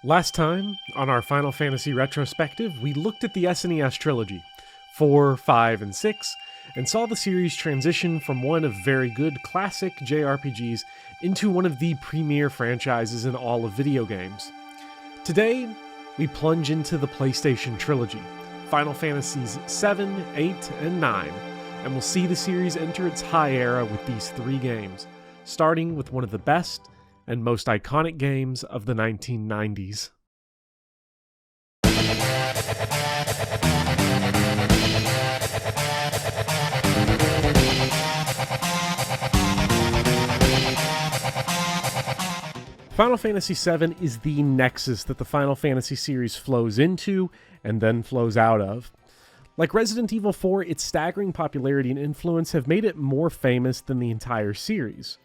Last time, on our Final Fantasy retrospective, we looked at the SNES trilogy, 4, 5, and 6, and saw the series transition from one of very good classic JRPGs into one of the premier franchises in all of video games. Today, we plunge into the PlayStation trilogy, Final Fantasies 7, 8, and 9, and we'll see the series enter its high era with these three games, starting with one of the best and most iconic games of the 1990s. Final Fantasy VII is the nexus that the Final Fantasy series flows into and then flows out of. Like Resident Evil 4, its staggering popularity and influence have made it more famous than the entire series,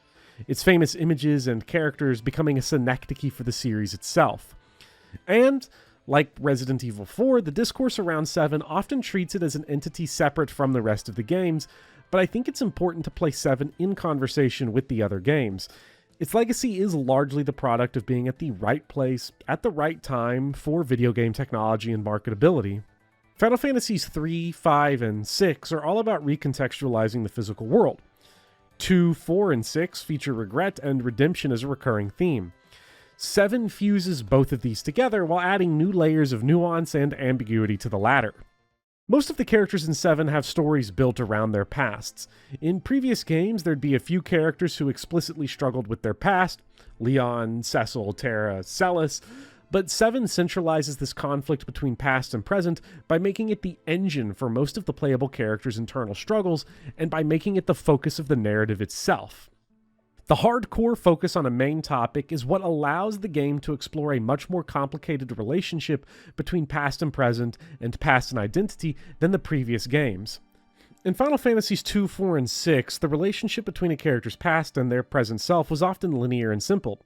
its famous images and characters becoming a synecdoche for the series itself. And, like Resident Evil 4, the discourse around 7 often treats it as an entity separate from the rest of the games, but I think it's important to place 7 in conversation with the other games. Its legacy is largely the product of being at the right place, at the right time, for video game technology and marketability. Final Fantasies 3, 5, and 6 are all about recontextualizing the physical world. 2, 4, and 6 feature regret and redemption as a recurring theme. 7 fuses both of these together while adding new layers of nuance and ambiguity to the latter. Most of the characters in 7 have stories built around their pasts. In previous games, there'd be a few characters who explicitly struggled with their past, Leon, Cecil, Terra, Celis, but 7 centralizes this conflict between past and present by making it the engine for most of the playable characters' internal struggles, and by making it the focus of the narrative itself. The hardcore focus on a main topic is what allows the game to explore a much more complicated relationship between past and present, and past and identity, than the previous games. In Final Fantasies 2, 4, and 6, the relationship between a character's past and their present self was often linear and simple.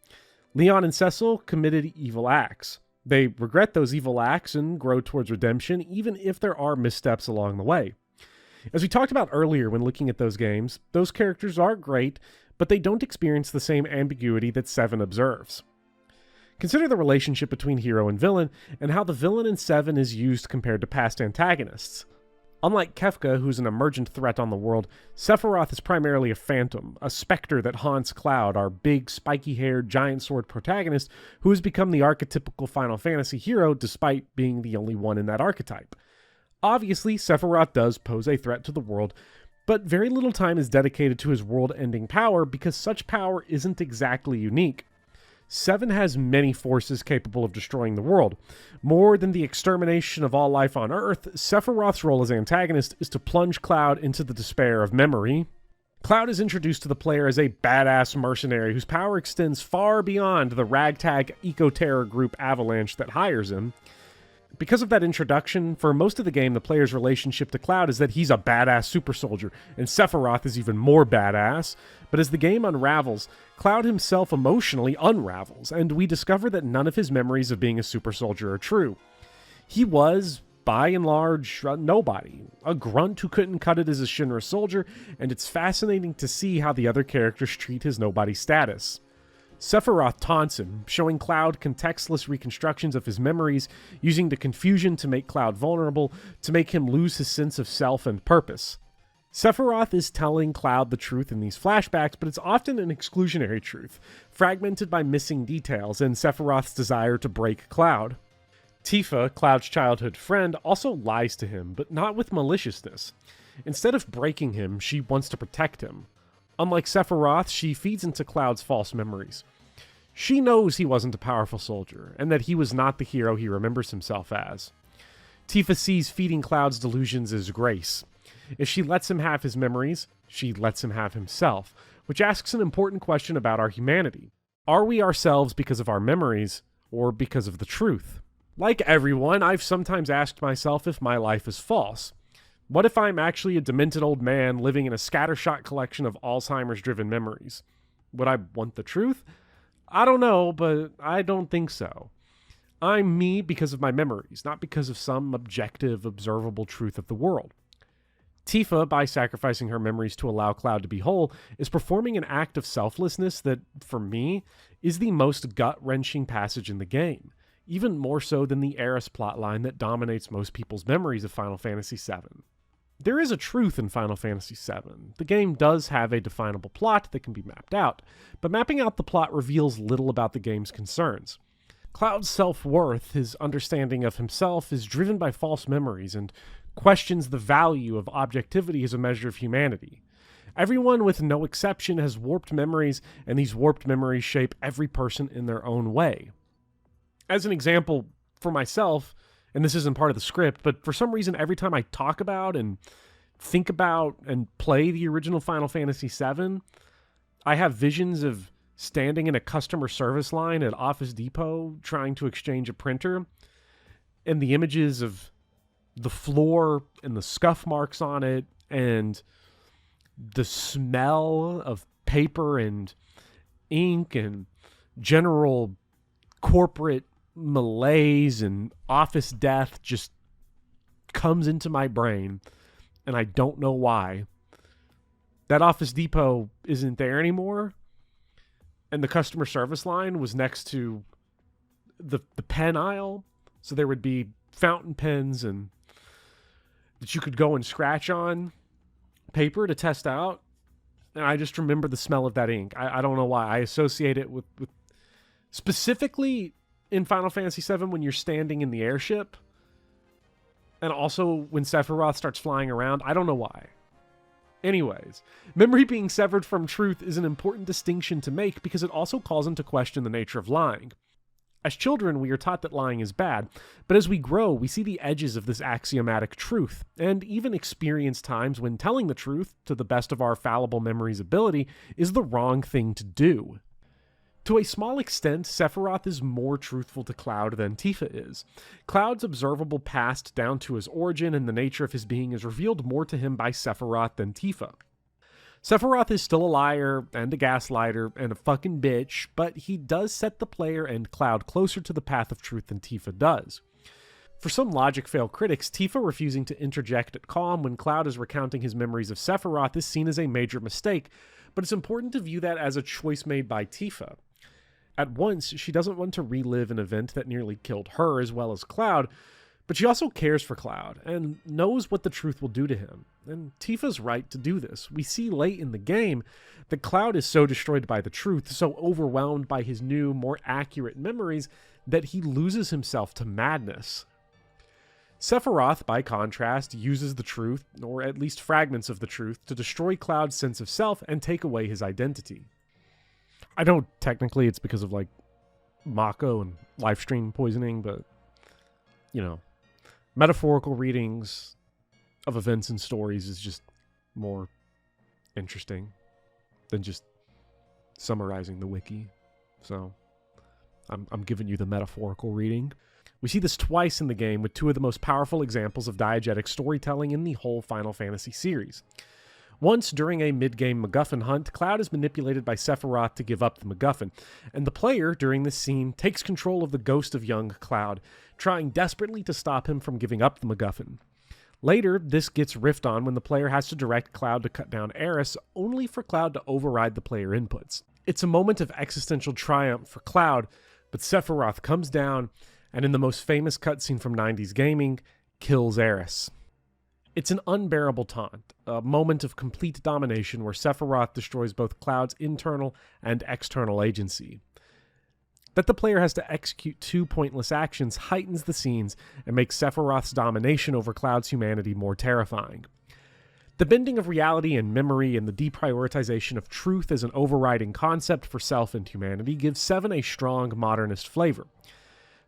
Leon and Cecil committed evil acts. They regret those evil acts and grow towards redemption, even if there are missteps along the way. As we talked about earlier when looking at those games, those characters are great, but they don't experience the same ambiguity that 7 observes. Consider the relationship between hero and villain, and how the villain in 7 is used compared to past antagonists. Unlike Kefka, who's an emergent threat on the world, Sephiroth is primarily a phantom, a specter that haunts Cloud, our big, spiky-haired, giant sword protagonist who has become the archetypical Final Fantasy hero despite being the only one in that archetype. Obviously, Sephiroth does pose a threat to the world, but very little time is dedicated to his world-ending power because such power isn't exactly unique. 7 has many forces capable of destroying the world. More than the extermination of all life on Earth, Sephiroth's role as antagonist is to plunge Cloud into the despair of memory. Cloud is introduced to the player as a badass mercenary whose power extends far beyond the ragtag eco-terror group Avalanche that hires him. Because of that introduction, for most of the game, the player's relationship to Cloud is that he's a badass super soldier, and Sephiroth is even more badass. But as the game unravels, Cloud himself emotionally unravels, and we discover that none of his memories of being a super soldier are true. He was, by and large, nobody, a grunt who couldn't cut it as a Shinra soldier, and it's fascinating to see how the other characters treat his nobody status. Sephiroth taunts him, showing Cloud contextless reconstructions of his memories, using the confusion to make Cloud vulnerable, to make him lose his sense of self and purpose. Sephiroth is telling Cloud the truth in these flashbacks, but it's often an exclusionary truth, fragmented by missing details and Sephiroth's desire to break Cloud. Tifa, Cloud's childhood friend, also lies to him, but not with maliciousness. Instead of breaking him, she wants to protect him. Unlike Sephiroth, she feeds into Cloud's false memories. She knows he wasn't a powerful soldier, and that he was not the hero he remembers himself as. Tifa sees feeding Cloud's delusions as grace. If she lets him have his memories, she lets him have himself, which asks an important question about our humanity. Are we ourselves because of our memories, or because of the truth? Like everyone, I've sometimes asked myself if my life is false. What if I'm actually a demented old man living in a scattershot collection of Alzheimer's-driven memories? Would I want the truth? I don't know, but I don't think so. I'm me because of my memories, not because of some objective, observable truth of the world. Tifa, by sacrificing her memories to allow Cloud to be whole, is performing an act of selflessness that, for me, is the most gut-wrenching passage in the game. even more so than the Eris plotline that dominates most people's memories of Final Fantasy VII. There is a truth in Final Fantasy VII. The game does have a definable plot that can be mapped out, but mapping out the plot reveals little about the game's concerns. Cloud's self-worth, his understanding of himself, is driven by false memories and questions the value of objectivity as a measure of humanity. Everyone, with no exception, has warped memories, and these warped memories shape every person in their own way. As an example, for myself, and this isn't part of the script, but for some reason, every time I talk about and think about and play the original Final Fantasy VII, I have visions of standing in a customer service line at Office Depot trying to exchange a printer, and the images of the floor and the scuff marks on it, and the smell of paper and ink and general corporate malaise and office death just comes into my brain, and I don't know why. That Office Depot isn't there anymore, and the customer service line was next to the pen aisle, so there would be fountain pens and that you could go and scratch on paper to test out, and I just remember the smell of that ink. I don't know why. I associate it with specifically in Final Fantasy VII when you're standing in the airship, and also when Sephiroth starts flying around. I don't know why. Anyways, memory being severed from truth is an important distinction to make because it also calls into question the nature of lying. As children, we are taught that lying is bad, but as we grow, we see the edges of this axiomatic truth, and even experience times when telling the truth, to the best of our fallible memory's ability, is the wrong thing to do. To a small extent, Sephiroth is more truthful to Cloud than Tifa is. Cloud's observable past down to his origin and the nature of his being is revealed more to him by Sephiroth than Tifa. Sephiroth is still a liar and a gaslighter and a fucking bitch, but he does set the player and Cloud closer to the path of truth than Tifa does. For some logic fail critics, Tifa refusing to interject at calm when Cloud is recounting his memories of Sephiroth is seen as a major mistake, but it's important to view that as a choice made by Tifa. At once, she doesn't want to relive an event that nearly killed her as well as Cloud, but she also cares for Cloud and knows what the truth will do to him. And Tifa's right to do this. We see late in the game that Cloud is so destroyed by the truth, so overwhelmed by his new, more accurate memories, that he loses himself to madness. Sephiroth, by contrast, uses the truth, or at least fragments of the truth, to destroy Cloud's sense of self and take away his identity. I know technically it's because of, like, Mako and live stream poisoning, but, you know, metaphorical readings of events and stories is just more interesting than just summarizing the wiki. So, I'm giving you the metaphorical reading. We see this twice in the game with two of the most powerful examples of diegetic storytelling in the whole Final Fantasy series. Once, during a mid-game MacGuffin hunt, Cloud is manipulated by Sephiroth to give up the MacGuffin, and the player, during this scene, takes control of the ghost of young Cloud, trying desperately to stop him from giving up the MacGuffin. Later, this gets riffed on when the player has to direct Cloud to cut down Eris, only for Cloud to override the player inputs. It's a moment of existential triumph for Cloud, but Sephiroth comes down, and in the most famous cutscene from 90s gaming, kills Eris. It's an unbearable taunt, a moment of complete domination where Sephiroth destroys both Cloud's internal and external agency. That the player has to execute two pointless actions heightens the scenes and makes Sephiroth's domination over Cloud's humanity more terrifying. The bending of reality and memory and the deprioritization of truth as an overriding concept for self and humanity gives 7 a strong modernist flavor.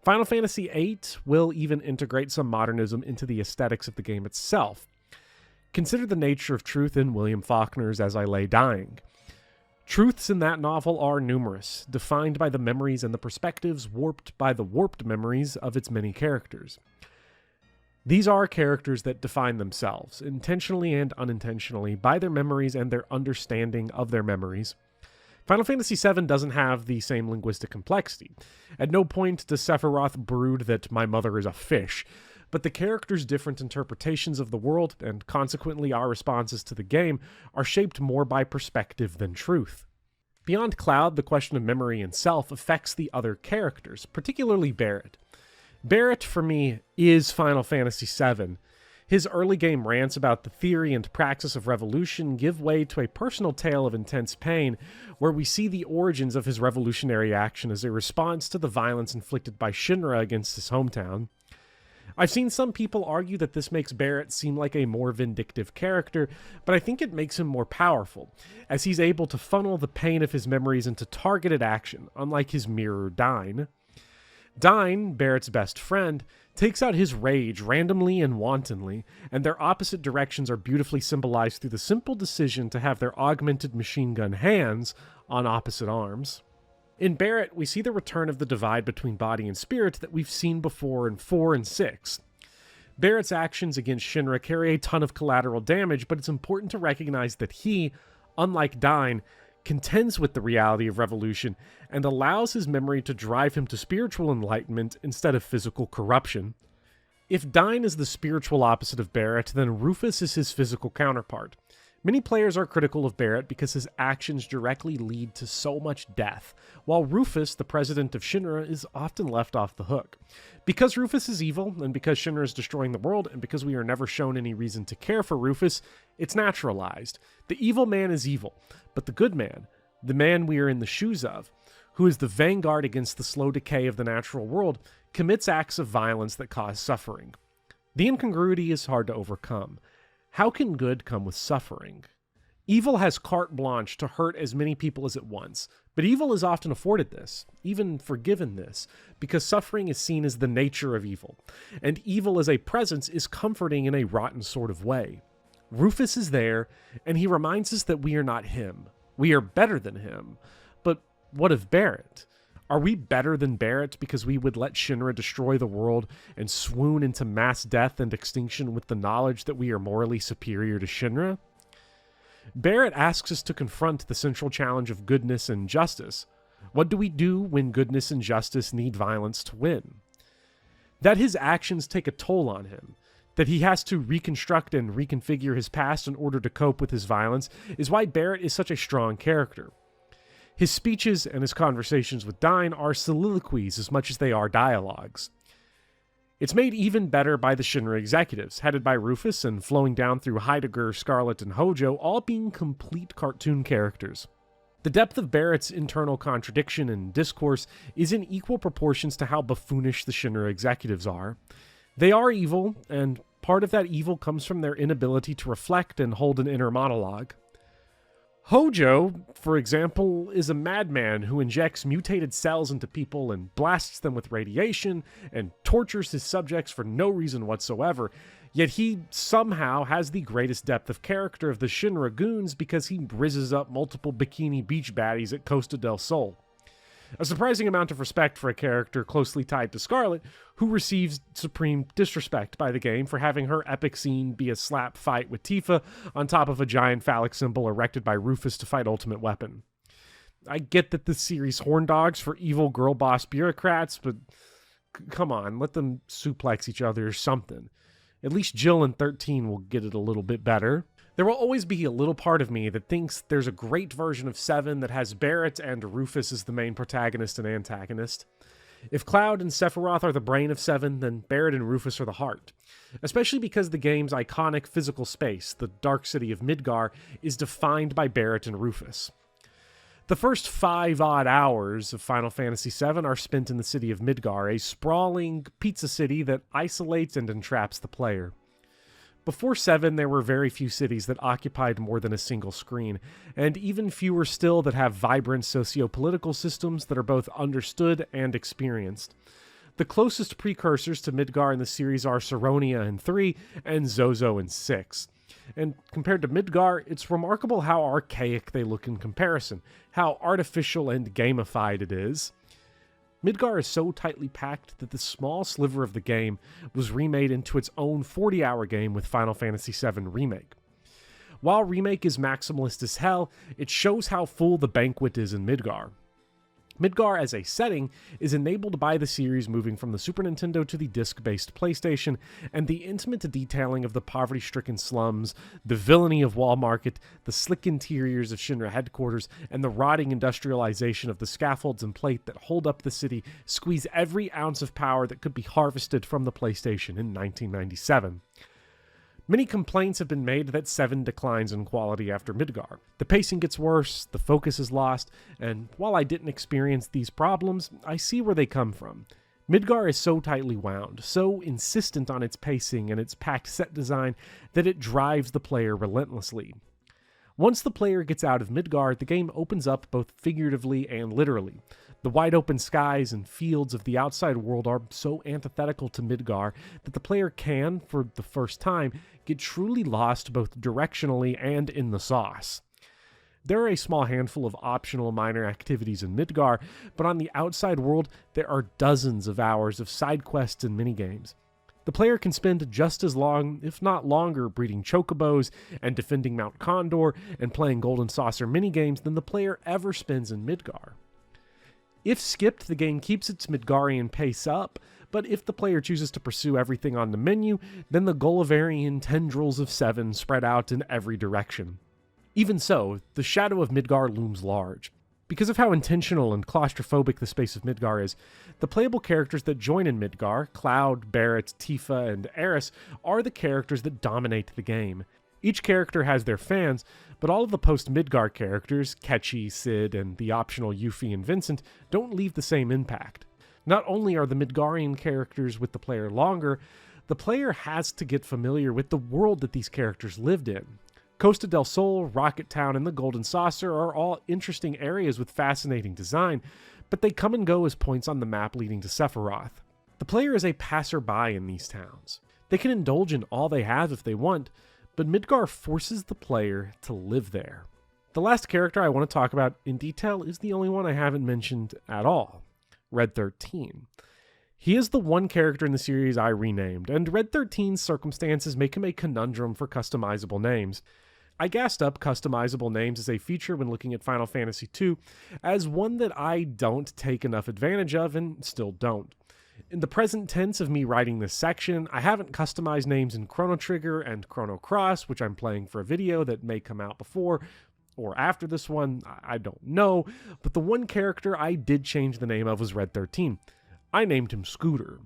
Final Fantasy VIII will even integrate some modernism into the aesthetics of the game itself. Consider the nature of truth in William Faulkner's As I Lay Dying. Truths in that novel are numerous, defined by the memories and the perspectives warped by the warped memories of its many characters. These are characters that define themselves, intentionally and unintentionally, by their memories and their understanding of their memories. Final Fantasy VII doesn't have the same linguistic complexity. At no point does Sephiroth brood that my mother is a fish, but the characters' different interpretations of the world, and consequently our responses to the game, are shaped more by perspective than truth. Beyond Cloud, the question of memory and self affects the other characters, particularly Barret. Barrett, for me, is Final Fantasy VII. His early game rants about the theory and praxis of revolution give way to a personal tale of intense pain, where we see the origins of his revolutionary action as a response to the violence inflicted by Shinra against his hometown. I've seen some people argue that this makes Barrett seem like a more vindictive character, but I think it makes him more powerful, as he's able to funnel the pain of his memories into targeted action, unlike his mirror Dyne. Dyne, Barrett's best friend, takes out his rage randomly and wantonly, and their opposite directions are beautifully symbolized through the simple decision to have their augmented machine gun hands on opposite arms. In Barrett, we see the return of the divide between body and spirit that we've seen before in 4 and 6. Barrett's actions against Shinra carry a ton of collateral damage, but it's important to recognize that he, unlike Dyne, contends with the reality of revolution and allows his memory to drive him to spiritual enlightenment instead of physical corruption. If Dyne is the spiritual opposite of Barrett, then Rufus is his physical counterpart. Many players are critical of Barrett because his actions directly lead to so much death, while Rufus, the president of Shinra, is often left off the hook. Because Rufus is evil, and because Shinra is destroying the world, and because we are never shown any reason to care for Rufus, it's naturalized. The evil man is evil, but the good man, the man we are in the shoes of, who is the vanguard against the slow decay of the natural world, commits acts of violence that cause suffering. The incongruity is hard to overcome. How can good come with suffering? Evil has carte blanche to hurt as many people as it wants, but evil is often afforded this, even forgiven this, because suffering is seen as the nature of evil, and evil as a presence is comforting in a rotten sort of way. Rufus is there, and he reminds us that we are not him. We are better than him. But what of Barrett? Are we better than Barrett because we would let Shinra destroy the world and swoon into mass death and extinction with the knowledge that we are morally superior to Shinra? Barrett asks us to confront the central challenge of goodness and justice. What do we do when goodness and justice need violence to win? That his actions take a toll on him, that he has to reconstruct and reconfigure his past in order to cope with his violence, is why Barrett is such a strong character. His speeches and his conversations with Dyne are soliloquies as much as they are dialogues. It's made even better by the Shinra executives, headed by Rufus and flowing down through Heidegger, Scarlet, and Hojo, all being complete cartoon characters. The depth of Barrett's internal contradiction and discourse is in equal proportions to how buffoonish the Shinra executives are. They are evil, and part of that evil comes from their inability to reflect and hold an inner monologue. Hojo, for example, is a madman who injects mutated cells into people and blasts them with radiation and tortures his subjects for no reason whatsoever, yet he somehow has the greatest depth of character of the Shinra goons because he rizzes up multiple Bikini Beach baddies at Costa del Sol. A surprising amount of respect for a character closely tied to Scarlet, who receives supreme disrespect by the game for having her epic scene be a slap fight with Tifa on top of a giant phallic symbol erected by Rufus to fight Ultimate Weapon. I get that this series horn dogs for evil girl boss bureaucrats, but come on, let them suplex each other or something. At least Jill in 13 will get it a little bit better. There will always be a little part of me that thinks there's a great version of 7 that has Barrett and Rufus as the main protagonist and antagonist. If Cloud and Sephiroth are the brain of 7, then Barrett and Rufus are the heart. Especially because the game's iconic physical space, the Dark City of Midgar, is defined by Barrett and Rufus. The first 5-odd hours of Final Fantasy VII are spent in the city of Midgar, a sprawling pizza city that isolates and entraps the player. Before 7, there were very few cities that occupied more than a single screen, and even fewer still that have vibrant socio-political systems that are both understood and experienced. The closest precursors to Midgar in the series are Saronia in 3 and Zozo in 6. And compared to Midgar, it's remarkable how archaic they look in comparison, how artificial and gamified it is. Midgar is so tightly packed that this small sliver of the game was remade into its own 40-hour game with Final Fantasy VII Remake. While Remake is maximalist as hell, it shows how full the banquet is in Midgar. Midgar as a setting is enabled by the series moving from the Super Nintendo to the disc-based PlayStation, and the intimate detailing of the poverty-stricken slums, the villainy of Wall Market, the slick interiors of Shinra headquarters, and the rotting industrialization of the scaffolds and plate that hold up the city squeeze every ounce of power that could be harvested from the PlayStation in 1997. Many complaints have been made that 7 declines in quality after Midgar. The pacing gets worse, the focus is lost, and while I didn't experience these problems, I see where they come from. Midgar is so tightly wound, so insistent on its pacing and its packed set design that it drives the player relentlessly. Once the player gets out of Midgar, the game opens up both figuratively and literally. The wide open skies and fields of the outside world are so antithetical to Midgar that the player can, for the first time, get truly lost both directionally and in the sauce. There are a small handful of optional minor activities in Midgar, but on the outside world, there are dozens of hours of side quests and minigames. The player can spend just as long, if not longer, breeding chocobos and defending Mount Condor and playing Golden Saucer minigames than the player ever spends in Midgar. If skipped, the game keeps its Midgarian pace up, but if the player chooses to pursue everything on the menu, then the Gulliverian tendrils of 7 spread out in every direction. Even so, the shadow of Midgar looms large. Because of how intentional and claustrophobic the space of Midgar is, the playable characters that join in Midgar, Cloud, Barrett, Tifa, and Eris, are the characters that dominate the game. Each character has their fans, but all of the post-Midgar characters, Ketchy, Sid, and the optional Yuffie and Vincent, don't leave the same impact. Not only are the Midgarian characters with the player longer, the player has to get familiar with the world that these characters lived in. Costa del Sol, Rocket Town, and the Golden Saucer are all interesting areas with fascinating design, but they come and go as points on the map leading to Sephiroth. The player is a passerby in these towns. They can indulge in all they have if they want, but Midgar forces the player to live there. The last character I want to talk about in detail is the only one I haven't mentioned at all, Red 13. He is the one character in the series I renamed, and Red 13's circumstances make him a conundrum for customizable names. I gassed up customizable names as a feature when looking at Final Fantasy II as one that I don't take enough advantage of and still don't. In the present tense of me writing this section, I haven't customized names in Chrono Trigger and Chrono Cross, which I'm playing for a video that may come out before or after this one, I don't know, but the one character I did change the name of was Red 13. I named him Scooter.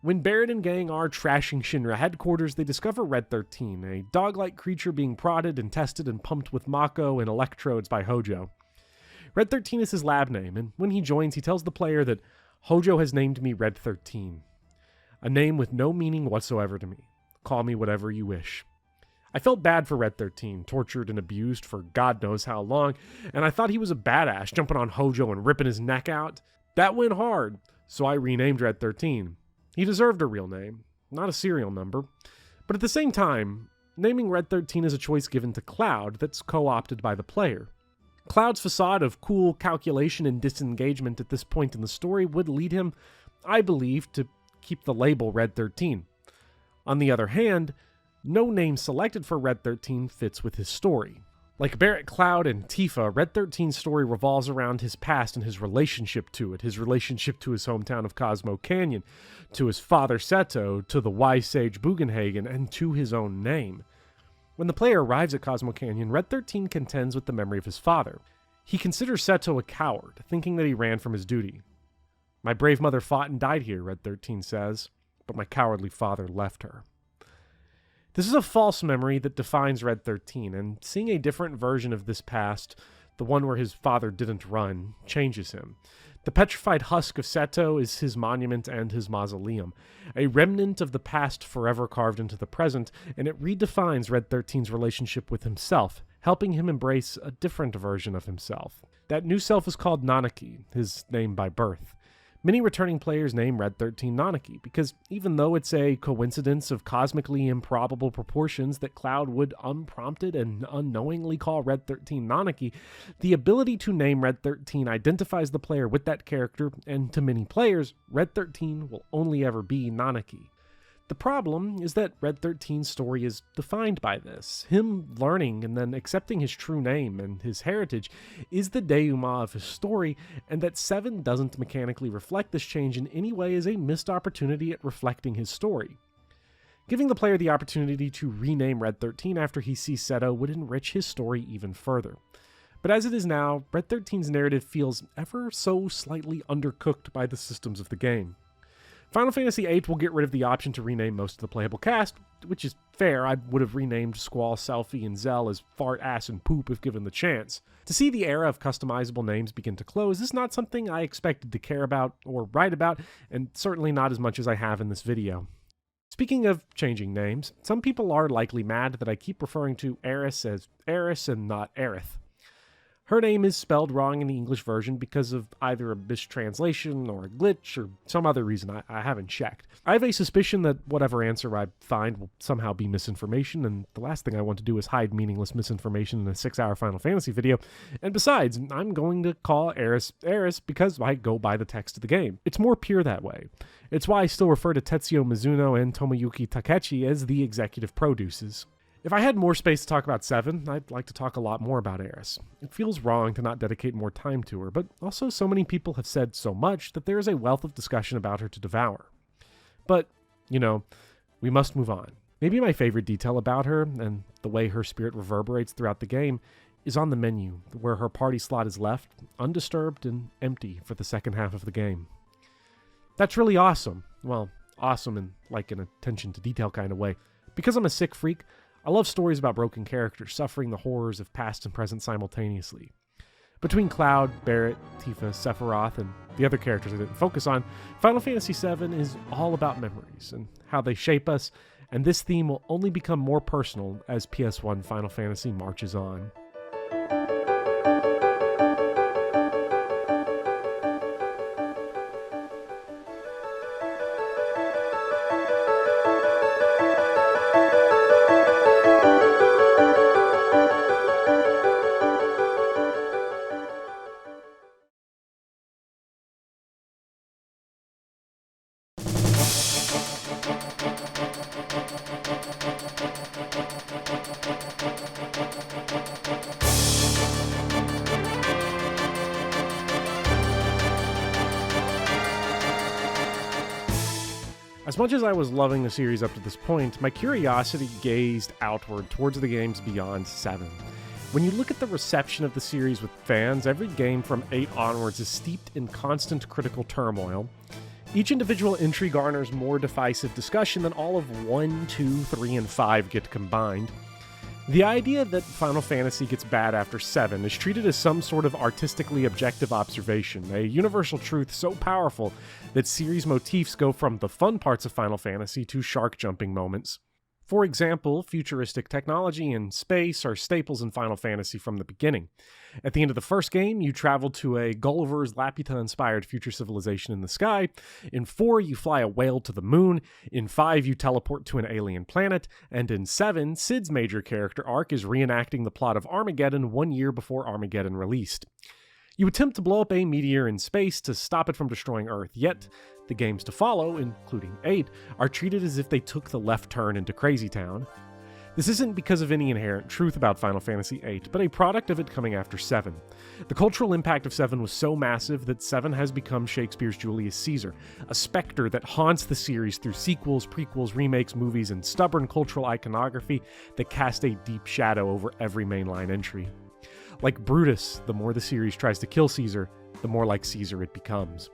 When Barrett and gang are trashing Shinra headquarters, they discover Red 13, a dog-like creature being prodded and tested and pumped with Mako and electrodes by Hojo. Red 13 is his lab name, and when he joins, he tells the player that Hojo has named me Red 13, a name with no meaning whatsoever to me. Call me whatever you wish. I felt bad for Red 13, tortured and abused for God knows how long, and I thought he was a badass, jumping on Hojo and ripping his neck out. That went hard, so I renamed Red 13. He deserved a real name, not a serial number. But at the same time, naming Red 13 is a choice given to Cloud that's co-opted by the player. Cloud's facade of cool calculation and disengagement at this point in the story would lead him, I believe, to keep the label Red 13. On the other hand, no name selected for Red 13 fits with his story. Like Barrett, Cloud, and Tifa, Red 13's story revolves around his past and his relationship to it, his relationship to his hometown of Cosmo Canyon, to his father Seto, to the wise sage Bugenhagen, and to his own name. When the player arrives at Cosmo Canyon, Red 13 contends with the memory of his father. He considers Seto a coward, thinking that he ran from his duty. My brave mother fought and died here, Red 13 says, but my cowardly father left her. This is a false memory that defines Red 13, and seeing a different version of this past, the one where his father didn't run, changes him. The petrified husk of Seto is his monument and his mausoleum, a remnant of the past forever carved into the present, and it redefines Red 13's relationship with himself, helping him embrace a different version of himself. That new self is called Nanaki, his name by birth. Many returning players name Red 13 Nanaki, because even though it's a coincidence of cosmically improbable proportions that Cloud would unprompted and unknowingly call Red 13 Nanaki, the ability to name Red 13 identifies the player with that character, and to many players, Red 13 will only ever be Nanaki. The problem is that Red 13's story is defined by this. Him learning and then accepting his true name and his heritage is the denouement of his story, and that 7 doesn't mechanically reflect this change in any way is a missed opportunity at reflecting his story. Giving the player the opportunity to rename Red 13 after he sees Seto would enrich his story even further. But as it is now, Red 13's narrative feels ever so slightly undercooked by the systems of the game. Final Fantasy VIII will get rid of the option to rename most of the playable cast, which is fair. I would have renamed Squall, Selphie, and Zell as Fart, Ass, and Poop if given the chance. To see the era of customizable names begin to close is not something I expected to care about or write about, and certainly not as much as I have in this video. Speaking of changing names, some people are likely mad that I keep referring to Aerith as Aerith and not Aerith. Her name is spelled wrong in the English version because of either a mistranslation or a glitch or some other reason I haven't checked. I have a suspicion that whatever answer I find will somehow be misinformation, and the last thing I want to do is hide meaningless misinformation in a 6-hour Final Fantasy video. And besides, I'm going to call Aerith because I go by the text of the game. It's more pure that way. It's why I still refer to Tetsuo Mizuno and Tomoyuki Takechi as the executive producers. If I had more space to talk about 7, I'd like to talk a lot more about Aerith. It feels wrong to not dedicate more time to her, but also so many people have said so much that there is a wealth of discussion about her to devour. But, we must move on. Maybe my favorite detail about her, and the way her spirit reverberates throughout the game, is on the menu, where her party slot is left, undisturbed and empty for the second half of the game. That's really awesome. Well, awesome in like an attention to detail kind of way. Because I'm a sick freak, I love stories about broken characters suffering the horrors of past and present simultaneously. Between Cloud, Barrett, Tifa, Sephiroth, and the other characters I didn't focus on, Final Fantasy VII is all about memories and how they shape us, and this theme will only become more personal as PS1 Final Fantasy marches on. As much as I was loving the series up to this point, my curiosity gazed outward towards the games beyond 7. When you look at the reception of the series with fans, every game from 8 onwards is steeped in constant critical turmoil. Each individual entry garners more divisive discussion than all of 1, 2, 3, and 5 get combined. The idea that Final Fantasy gets bad after 7 is treated as some sort of artistically objective observation, a universal truth so powerful that series motifs go from the fun parts of Final Fantasy to shark-jumping moments. For example, futuristic technology and space are staples in Final Fantasy from the beginning. At the end of the first game, you travel to a Gulliver's Laputa-inspired future civilization in the sky. In 4, you fly a whale to the moon. In 5, you teleport to an alien planet. And in 7, Cid's major character arc is reenacting the plot of Armageddon 1 year before Armageddon released. You attempt to blow up a meteor in space to stop it from destroying Earth, yet the games to follow, including 8, are treated as if they took the left turn into Crazy Town. This isn't because of any inherent truth about Final Fantasy VIII, but a product of it coming after 7. The cultural impact of 7 was so massive that 7 has become Shakespeare's Julius Caesar, a specter that haunts the series through sequels, prequels, remakes, movies, and stubborn cultural iconography that cast a deep shadow over every mainline entry. Like Brutus, the more the series tries to kill Caesar, the more like Caesar it becomes.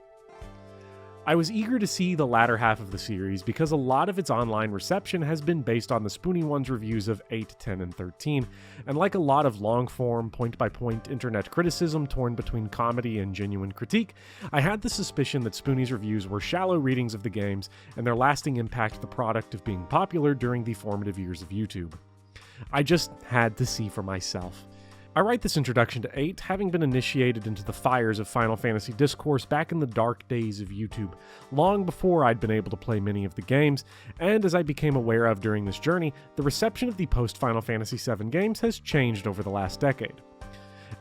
I was eager to see the latter half of the series because a lot of its online reception has been based on the Spoony One's reviews of 8, 10, and 13, and like a lot of long-form, point-by-point internet criticism torn between comedy and genuine critique, I had the suspicion that Spoony's reviews were shallow readings of the games and their lasting impact the product of being popular during the formative years of YouTube. I just had to see for myself. I write this introduction to 8 having been initiated into the fires of Final Fantasy discourse back in the dark days of YouTube, long before I'd been able to play many of the games, and as I became aware of during this journey, the reception of the post-Final Fantasy VII games has changed over the last decade.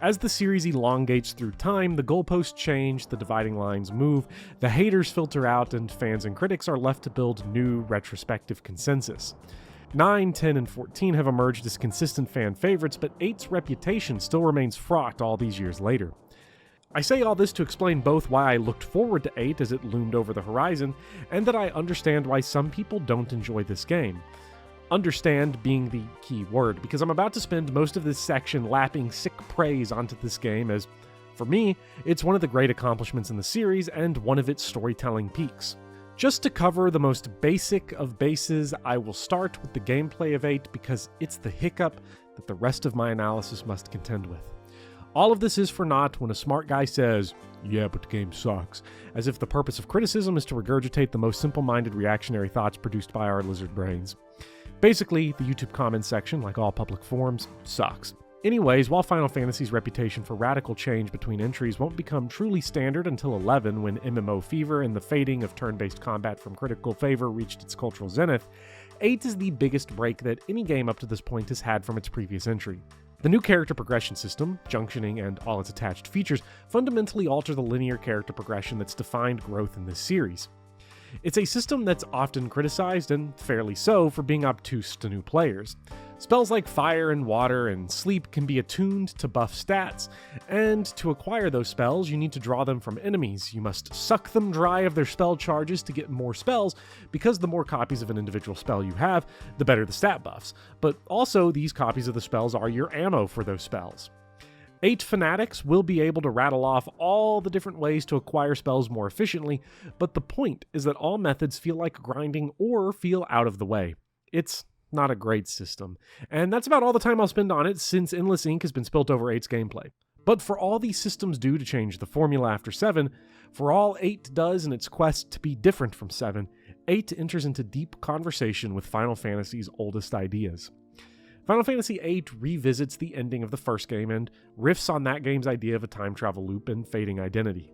As the series elongates through time, the goalposts change, the dividing lines move, the haters filter out, and fans and critics are left to build new retrospective consensus. 9, 10, and 14 have emerged as consistent fan favorites, but 8's reputation still remains fraught all these years later. I say all this to explain both why I looked forward to 8 as it loomed over the horizon, and that I understand why some people don't enjoy this game. Understand being the key word, because I'm about to spend most of this section lapping sick praise onto this game as, for me, it's one of the great accomplishments in the series and one of its storytelling peaks. Just to cover the most basic of bases, I will start with the gameplay of 8 because it's the hiccup that the rest of my analysis must contend with. All of this is for naught when a smart guy says, "Yeah, but the game sucks," as if the purpose of criticism is to regurgitate the most simple-minded reactionary thoughts produced by our lizard brains. Basically, the YouTube comments section, like all public forums, sucks. Anyways, while Final Fantasy's reputation for radical change between entries won't become truly standard until 11 when MMO fever and the fading of turn-based combat from critical favor reached its cultural zenith, 8 is the biggest break that any game up to this point has had from its previous entry. The new character progression system, junctioning, and all its attached features fundamentally alter the linear character progression that's defined growth in this series. It's a system that's often criticized, and fairly so, for being obtuse to new players. Spells like fire and water and sleep can be attuned to buff stats, and to acquire those spells you need to draw them from enemies. You must suck them dry of their spell charges to get more spells, because the more copies of an individual spell you have, the better the stat buffs. But also, these copies of the spells are your ammo for those spells. 8 fanatics will be able to rattle off all the different ways to acquire spells more efficiently, but the point is that all methods feel like grinding or feel out of the way. It's not a great system, and that's about all the time I'll spend on it since endless ink has been spilt over 8's gameplay. But for all these systems do to change the formula after 7, for all 8 does in its quest to be different from 7, 8 enters into deep conversation with Final Fantasy's oldest ideas. Final Fantasy VIII revisits the ending of the first game and riffs on that game's idea of a time travel loop and fading identity.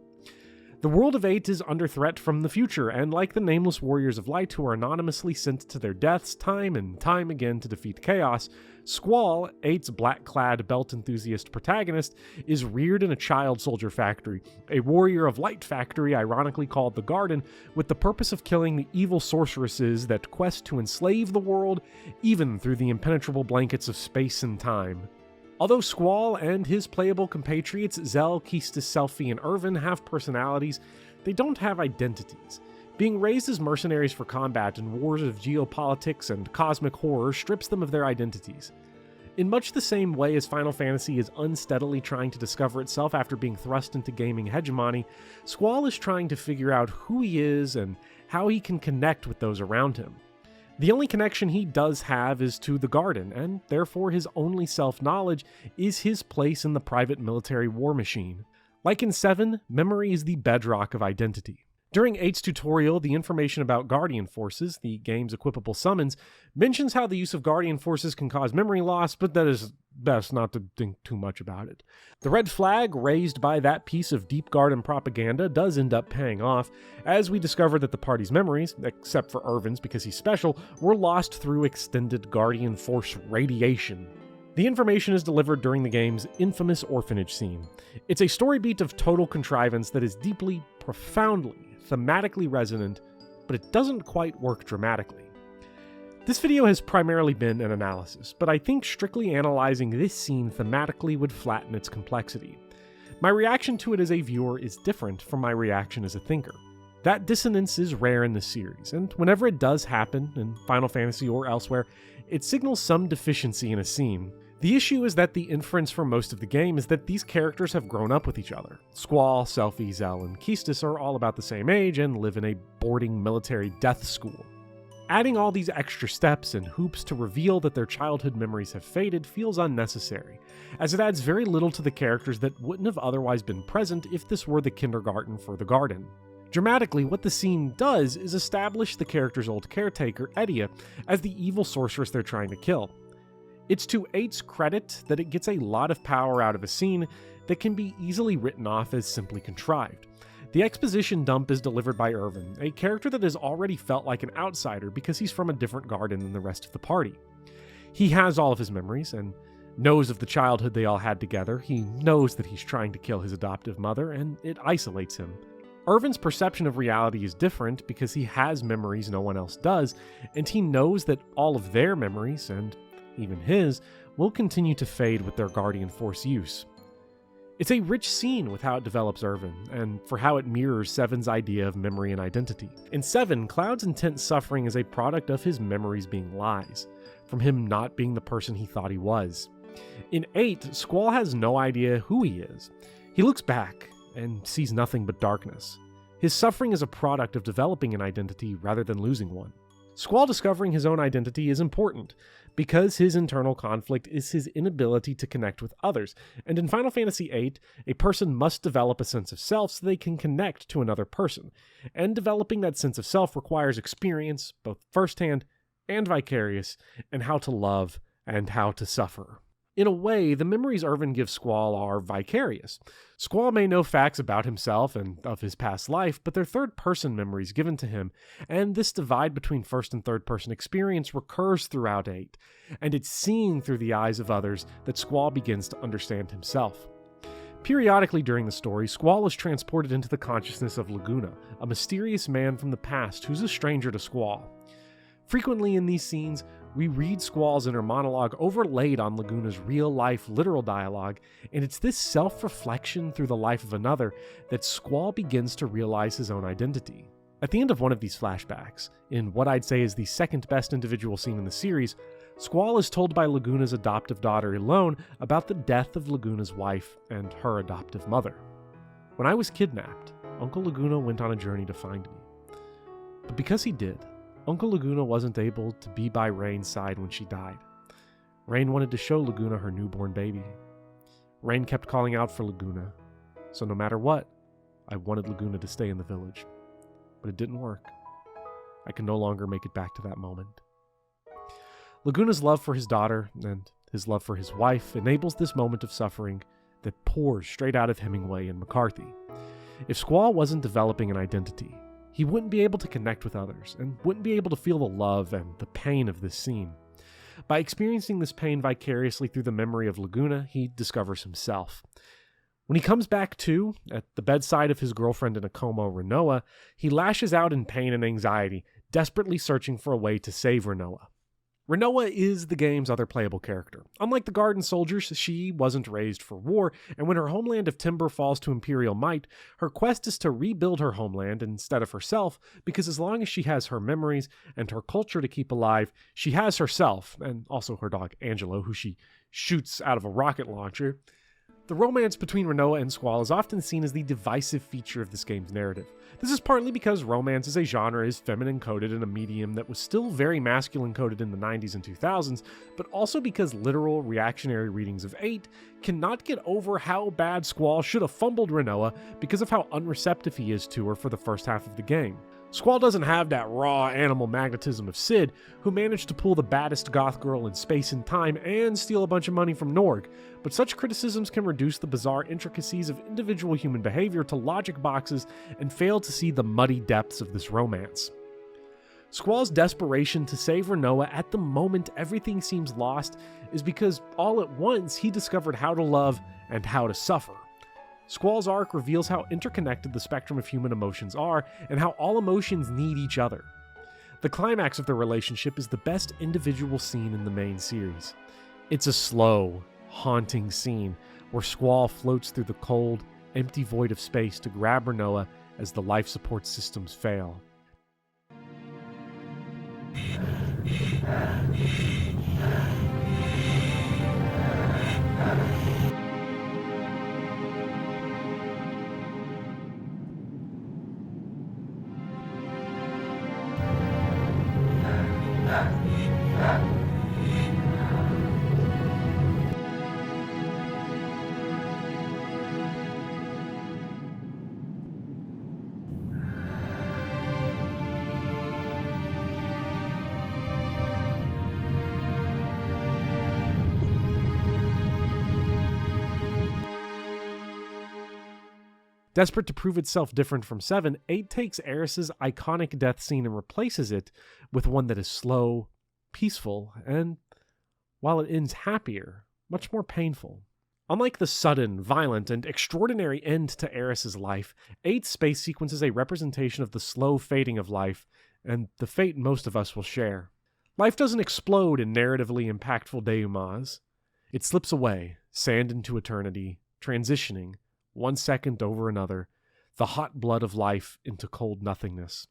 The world of 8 is under threat from the future, and like the nameless warriors of light who are anonymously sent to their deaths time and time again to defeat chaos, Squall, 8's black-clad belt enthusiast protagonist, is reared in a child soldier factory, a warrior of light factory ironically called the Garden, with the purpose of killing the evil sorceresses that quest to enslave the world, even through the impenetrable blankets of space and time. Although Squall and his playable compatriots Zell, Keestis, Selphie, and Irvin have personalities, they don't have identities. Being raised as mercenaries for combat in wars of geopolitics and cosmic horror strips them of their identities. In much the same way as Final Fantasy is unsteadily trying to discover itself after being thrust into gaming hegemony, Squall is trying to figure out who he is and how he can connect with those around him. The only connection he does have is to the Garden, and therefore his only self-knowledge is his place in the private military war machine. Like in 7, memory is the bedrock of identity. During 8's tutorial, the information about Guardian Forces, the game's equipable summons, mentions how the use of Guardian Forces can cause memory loss, but that is best not to think too much about it. The red flag raised by that piece of deep Garden propaganda does end up paying off, as we discover that the party's memories, except for Irvin's because he's special, were lost through extended Guardian Force radiation. The information is delivered during the game's infamous orphanage scene. It's a story beat of total contrivance that is deeply, profoundly, thematically resonant, but it doesn't quite work dramatically. This video has primarily been an analysis, but I think strictly analyzing this scene thematically would flatten its complexity. My reaction to it as a viewer is different from my reaction as a thinker. That dissonance is rare in this series, and whenever it does happen, in Final Fantasy or elsewhere, it signals some deficiency in a scene. The issue is that the inference for most of the game is that these characters have grown up with each other. Squall, Selphie, Zell, and Keestis are all about the same age and live in a boarding military death school. Adding all these extra steps and hoops to reveal that their childhood memories have faded feels unnecessary, as it adds very little to the characters that wouldn't have otherwise been present if this were the kindergarten for the Garden. Dramatically, what the scene does is establish the character's old caretaker, Edia, as the evil sorceress they're trying to kill. It's to 8's credit that it gets a lot of power out of a scene that can be easily written off as simply contrived. The exposition dump is delivered by Irvin, a character that has already felt like an outsider because he's from a different garden than the rest of the party. He has all of his memories, and knows of the childhood they all had together. He knows that he's trying to kill his adoptive mother, and it isolates him. Irvin's perception of reality is different because he has memories no one else does, and he knows that all of their memories, and even his, will continue to fade with their Guardian Force use. It's a rich scene with how it develops Irvin, and for how it mirrors Seven's idea of memory and identity. In Seven, Cloud's intense suffering is a product of his memories being lies, from him not being the person he thought he was. In 8, Squall has no idea who he is. He looks back and sees nothing but darkness. His suffering is a product of developing an identity rather than losing one. Squall discovering his own identity is important, because his internal conflict is his inability to connect with others, and in Final Fantasy VIII, a person must develop a sense of self so they can connect to another person, and developing that sense of self requires experience, both firsthand and vicarious, and how to love and how to suffer. In a way, the memories Irvin gives Squall are vicarious. Squall may know facts about himself and of his past life, but they're third-person memories given to him, and this divide between first and third-person experience recurs throughout 8, and it's seeing through the eyes of others that Squall begins to understand himself. Periodically during the story, Squall is transported into the consciousness of Laguna, a mysterious man from the past who's a stranger to Squall. Frequently in these scenes, we read Squall's inner monologue overlaid on Laguna's real-life, literal dialogue, and it's this self-reflection through the life of another that Squall begins to realize his own identity. At the end of one of these flashbacks, in what I'd say is the second best individual scene in the series, Squall is told by Laguna's adoptive daughter Elone about the death of Laguna's wife and her adoptive mother. When I was kidnapped, Uncle Laguna went on a journey to find me. But because he did, Uncle Laguna wasn't able to be by Rain's side when she died. Rain wanted to show Laguna her newborn baby. Rain kept calling out for Laguna, so no matter what, I wanted Laguna to stay in the village. But it didn't work. I can no longer make it back to that moment. Laguna's love for his daughter and his love for his wife enables this moment of suffering that pours straight out of Hemingway and McCarthy. If Squall wasn't developing an identity, he wouldn't be able to connect with others, and wouldn't be able to feel the love and the pain of this scene. By experiencing this pain vicariously through the memory of Laguna, he discovers himself. When he comes back to, at the bedside of his girlfriend in a coma, Renoa, he lashes out in pain and anxiety, desperately searching for a way to save Renoa. Renoa is the game's other playable character. Unlike the Garden Soldiers, she wasn't raised for war, and when her homeland of Timber falls to Imperial might, her quest is to rebuild her homeland instead of herself, because as long as she has her memories and her culture to keep alive, she has herself, and also her dog Angelo, who she shoots out of a rocket launcher. The romance between Renoa and Squall is often seen as the divisive feature of this game's narrative. This is partly because romance as a genre is feminine-coded in a medium that was still very masculine-coded in the 90s and 2000s, but also because literal, reactionary readings of 8 cannot get over how bad Squall should have fumbled Renoa because of how unreceptive he is to her for the first half of the game. Squall doesn't have that raw animal magnetism of Sid, who managed to pull the baddest goth girl in space and time and steal a bunch of money from Norg, but such criticisms can reduce the bizarre intricacies of individual human behavior to logic boxes and fail to see the muddy depths of this romance. Squall's desperation to save Renoa at the moment everything seems lost is because all at once he discovered how to love and how to suffer. Squall's arc reveals how interconnected the spectrum of human emotions are, and how all emotions need each other. The climax of their relationship is the best individual scene in the main series. It's a slow, haunting scene where Squall floats through the cold, empty void of space to grab Renoa as the life support systems fail. Desperate to prove itself different from 7, 8 takes Eris's iconic death scene and replaces it with one that is slow, peaceful, and, while it ends happier, much more painful. Unlike the sudden, violent, and extraordinary end to Eris's life, VIII's space sequence is a representation of the slow fading of life, and the fate most of us will share. Life doesn't explode in narratively impactful denouements. It slips away, sand into eternity, transitioning, one second over another, the hot blood of life into cold nothingness.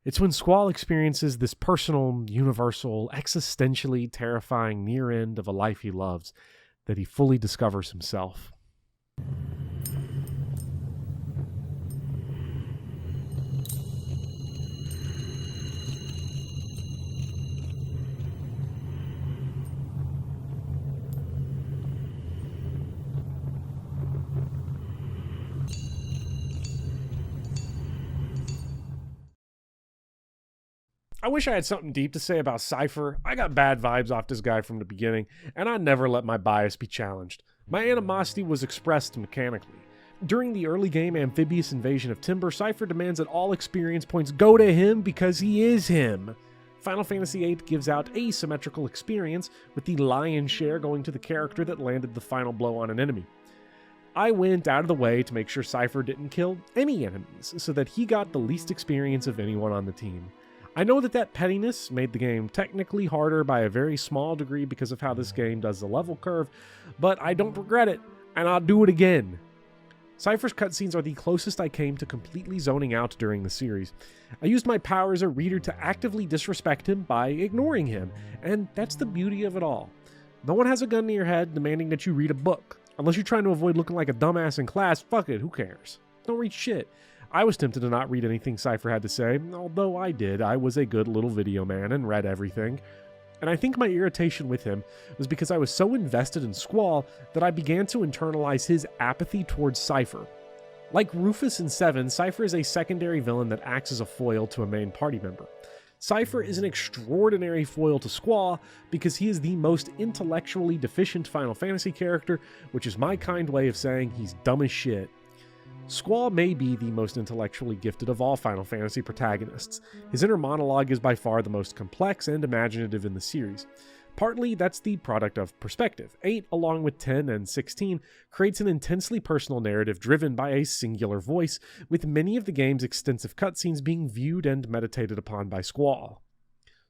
It's when Squall experiences this personal, universal, existentially terrifying near end of a life he loves that he fully discovers himself. I wish I had something deep to say about Cypher. I got bad vibes off this guy from the beginning, and I never let my bias be challenged. My animosity was expressed mechanically. During the early game amphibious invasion of Timber, Cypher demands that all experience points go to him because he is him. Final Fantasy VIII gives out asymmetrical experience, with the lion's share going to the character that landed the final blow on an enemy. I went out of the way to make sure Cypher didn't kill any enemies, so that he got the least experience of anyone on the team. I know that pettiness made the game technically harder by a very small degree because of how this game does the level curve, but I don't regret it, and I'll do it again. Cypher's cutscenes are the closest I came to completely zoning out during the series. I used my power as a reader to actively disrespect him by ignoring him, and that's the beauty of it all. No one has a gun to your head demanding that you read a book. Unless you're trying to avoid looking like a dumbass in class, fuck it, who cares? Don't read shit. I was tempted to not read anything Cypher had to say, although I did. I was a good little video man and read everything. And I think my irritation with him was because I was so invested in Squall that I began to internalize his apathy towards Cypher. Like Rufus in VII, Cypher is a secondary villain that acts as a foil to a main party member. Cypher is an extraordinary foil to Squall because he is the most intellectually deficient Final Fantasy character, which is my kind way of saying he's dumb as shit. Squall may be the most intellectually gifted of all Final Fantasy protagonists. His inner monologue is by far the most complex and imaginative in the series. Partly, that's the product of perspective. 8, along with 10 and 16, creates an intensely personal narrative driven by a singular voice, with many of the game's extensive cutscenes being viewed and meditated upon by Squall.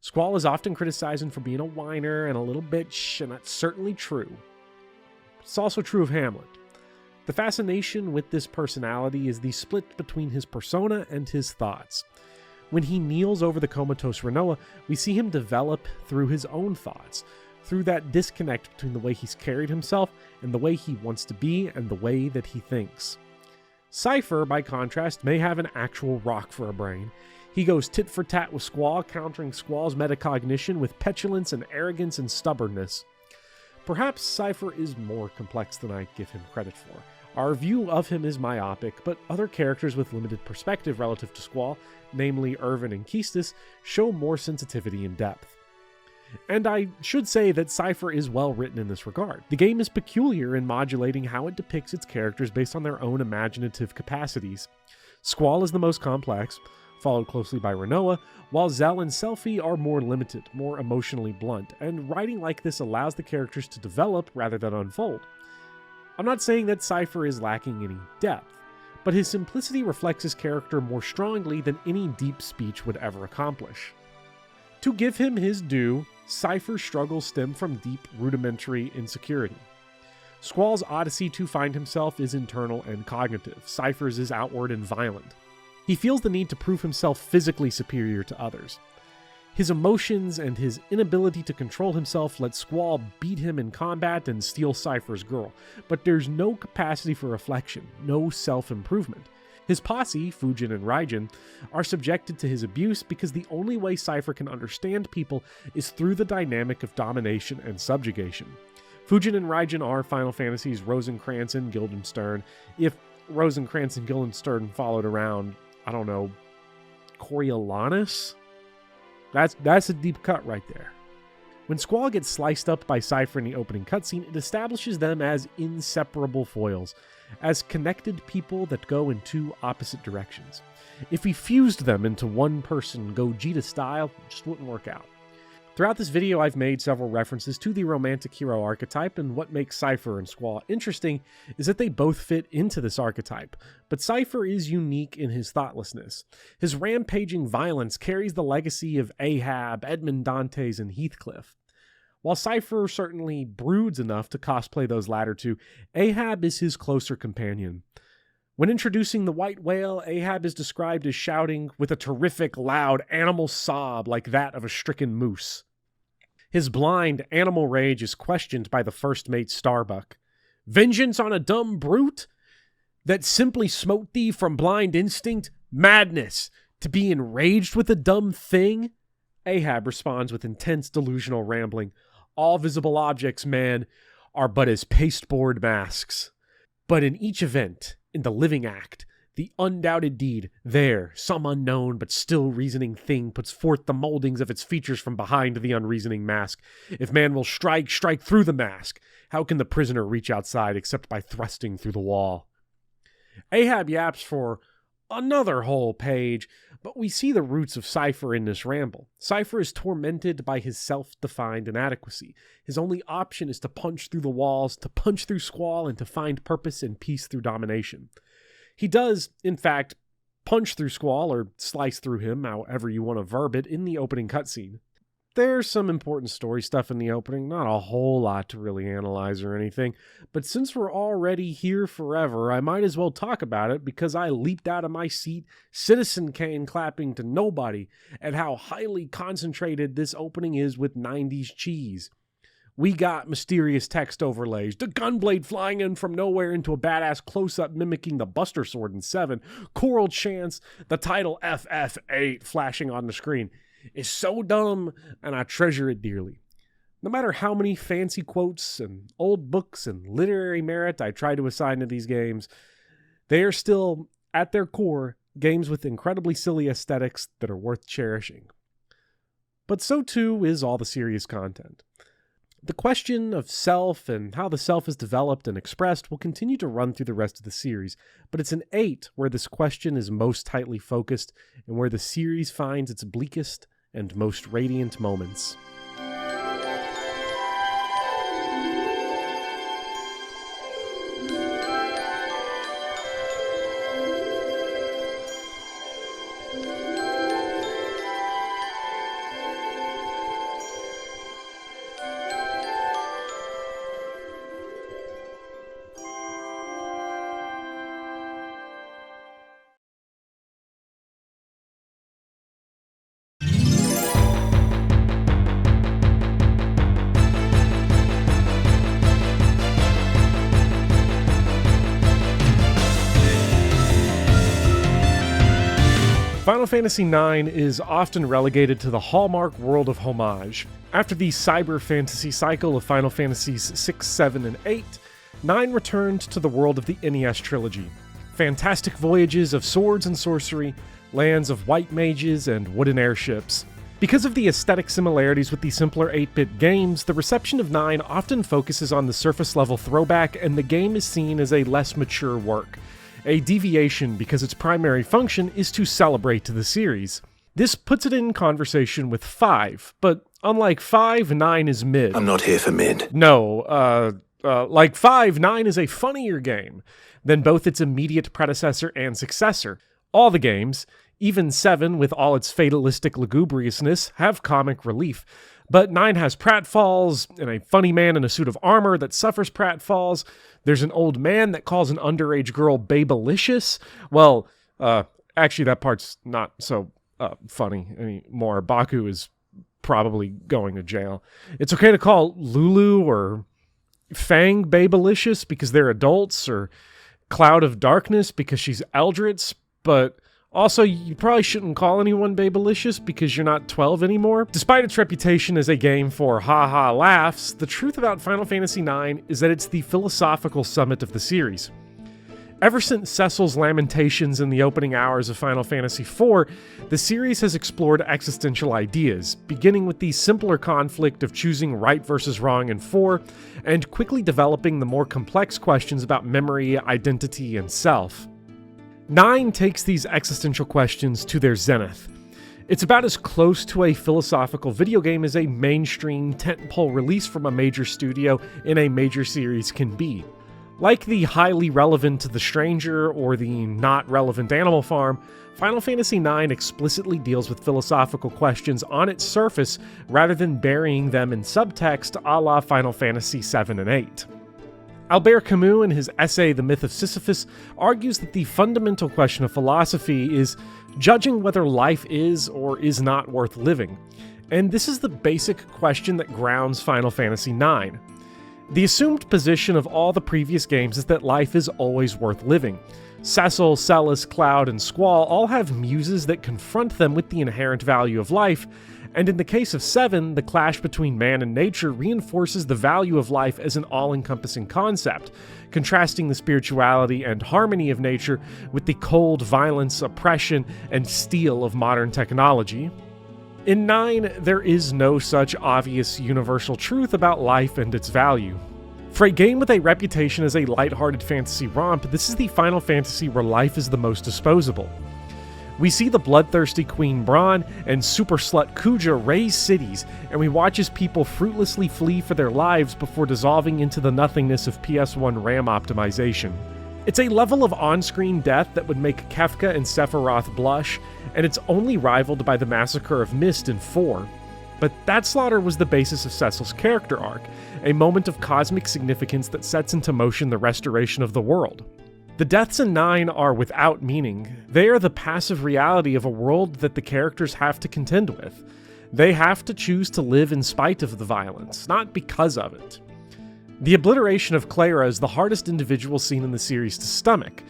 Squall is often criticized for being a whiner and a little bitch, and that's certainly true. It's also true of Hamlet. The fascination with this personality is the split between his persona and his thoughts. When he kneels over the comatose Rinoa, we see him develop through his own thoughts, through that disconnect between the way he's carried himself and the way he wants to be and the way that he thinks. Cypher, by contrast, may have an actual rock for a brain. He goes tit for tat with Squall, countering Squall's metacognition with petulance and arrogance and stubbornness. Perhaps Cypher is more complex than I give him credit for. Our view of him is myopic, but other characters with limited perspective relative to Squall, namely Irvin and Keistis, show more sensitivity and depth. And I should say that Cypher is well written in this regard. The game is peculiar in modulating how it depicts its characters based on their own imaginative capacities. Squall is the most complex, followed closely by Rinoa, while Zell and Selphie are more limited, more emotionally blunt, and writing like this allows the characters to develop rather than unfold. I'm not saying that Cypher is lacking any depth, but his simplicity reflects his character more strongly than any deep speech would ever accomplish. To give him his due, Cypher's struggles stem from deep, rudimentary insecurity. Squall's odyssey to find himself is internal and cognitive. Cypher's is outward and violent. He feels the need to prove himself physically superior to others. His emotions and his inability to control himself let Squall beat him in combat and steal Cypher's girl, but there's no capacity for reflection, no self-improvement. His posse, Fujin and Raijin, are subjected to his abuse because the only way Cypher can understand people is through the dynamic of domination and subjugation. Fujin and Raijin are Final Fantasy's Rosencrantz and Guildenstern. If Rosencrantz and Guildenstern followed around, I don't know, Coriolanus? That's a deep cut right there. When Squall gets sliced up by Cypher in the opening cutscene, it establishes them as inseparable foils, as connected people that go in two opposite directions. If we fused them into one person Gogeta style, it just wouldn't work out. Throughout this video, I've made several references to the romantic hero archetype, and what makes Cypher and Squall interesting is that they both fit into this archetype, but Cypher is unique in his thoughtlessness. His rampaging violence carries the legacy of Ahab, Edmond Dantes, and Heathcliff. While Cypher certainly broods enough to cosplay those latter two, Ahab is his closer companion. When introducing the white whale, Ahab is described as shouting with a terrific, loud animal sob like that of a stricken moose. His blind animal rage is questioned by the first mate Starbuck. Vengeance on a dumb brute that simply smote thee from blind instinct? Madness! To be enraged with a dumb thing? Ahab responds with intense delusional rambling. All visible objects, man, are but as pasteboard masks. But in each event, in the living act, the undoubted deed, there, some unknown but still reasoning thing puts forth the moldings of its features from behind the unreasoning mask. If man will strike through the mask. How can the prisoner reach outside except by thrusting through the wall? Ahab yaps for another whole page, but we see the roots of Cypher in this ramble. Cypher is tormented by his self-defined inadequacy. His only option is to punch through the walls, to punch through Squall, and to find purpose and peace through domination. He does, in fact, punch through Squall, or slice through him, however you want to verb it, in the opening cutscene. There's some important story stuff in the opening, not a whole lot to really analyze or anything, but since we're already here forever, I might as well talk about it because I leaped out of my seat, Citizen Kane clapping to nobody, at how highly concentrated this opening is with 90s cheese. We got mysterious text overlays, the gunblade flying in from nowhere into a badass close-up mimicking the Buster Sword in 7, choral chants, the title FF8 flashing on the screen. Is so dumb, and I treasure it dearly. No matter how many fancy quotes and old books and literary merit I try to assign to these games, they are still, at their core, games with incredibly silly aesthetics that are worth cherishing. But so too is all the serious content. The question of self and how the self is developed and expressed will continue to run through the rest of the series, but it's in 8 where this question is most tightly focused and where the series finds its bleakest and most radiant moments. Final Fantasy IX is often relegated to the hallmark world of homage. After the cyber fantasy cycle of Final Fantasies VI, VII, and VIII, IX returned to the world of the NES trilogy. Fantastic voyages of swords and sorcery, lands of white mages, and wooden airships. Because of the aesthetic similarities with the simpler 8-bit games, the reception of IX often focuses on the surface-level throwback, and the game is seen as a less mature work. A deviation because its primary function is to celebrate the series. This puts it in conversation with 5, but unlike 5, 9 is mid. I'm not here for mid. No, like 5, 9 is a funnier game than both its immediate predecessor and successor. All the games, even 7 with all its fatalistic lugubriousness, have comic relief, but 9 has pratfalls, and a funny man in a suit of armor that suffers pratfalls. There's an old man that calls an underage girl babelicious. Well, actually that part's not so funny anymore. Baku is probably going to jail. It's okay to call Lulu or Fang babelicious because they're adults, or Cloud of Darkness because she's Eldritch, but also, you probably shouldn't call anyone babelicious because you're not 12 anymore. Despite its reputation as a game for ha-ha laughs, the truth about Final Fantasy IX is that it's the philosophical summit of the series. Ever since Cecil's lamentations in the opening hours of Final Fantasy IV, the series has explored existential ideas, beginning with the simpler conflict of choosing right versus wrong in 4, and quickly developing the more complex questions about memory, identity, and self. 9 takes these existential questions to their zenith. It's about as close to a philosophical video game as a mainstream tentpole release from a major studio in a major series can be. Like the highly relevant The Stranger or the not relevant Animal Farm, Final Fantasy IX explicitly deals with philosophical questions on its surface rather than burying them in subtext a la Final Fantasy VII and VIII. Albert Camus, in his essay The Myth of Sisyphus, argues that the fundamental question of philosophy is judging whether life is or is not worth living, and this is the basic question that grounds Final Fantasy IX. The assumed position of all the previous games is that life is always worth living. Cecil, Celis, Cloud, and Squall all have muses that confront them with the inherent value of life, and in the case of VII, the clash between man and nature reinforces the value of life as an all-encompassing concept, contrasting the spirituality and harmony of nature with the cold violence, oppression, and steel of modern technology. In 9, there is no such obvious universal truth about life and its value. For a game with a reputation as a lighthearted fantasy romp, this is the Final Fantasy where life is the most disposable. We see the bloodthirsty Queen Braun and super slut Kuja raise cities, and we watch as people fruitlessly flee for their lives before dissolving into the nothingness of PS1 RAM optimization. It's a level of on-screen death that would make Kefka and Sephiroth blush, and it's only rivaled by the massacre of Mist in 4. But that slaughter was the basis of Cecil's character arc, a moment of cosmic significance that sets into motion the restoration of the world. The deaths in 9 are without meaning. They are the passive reality of a world that the characters have to contend with. They have to choose to live in spite of the violence, not because of it. The obliteration of Clara is the hardest individual scene in the series to stomach.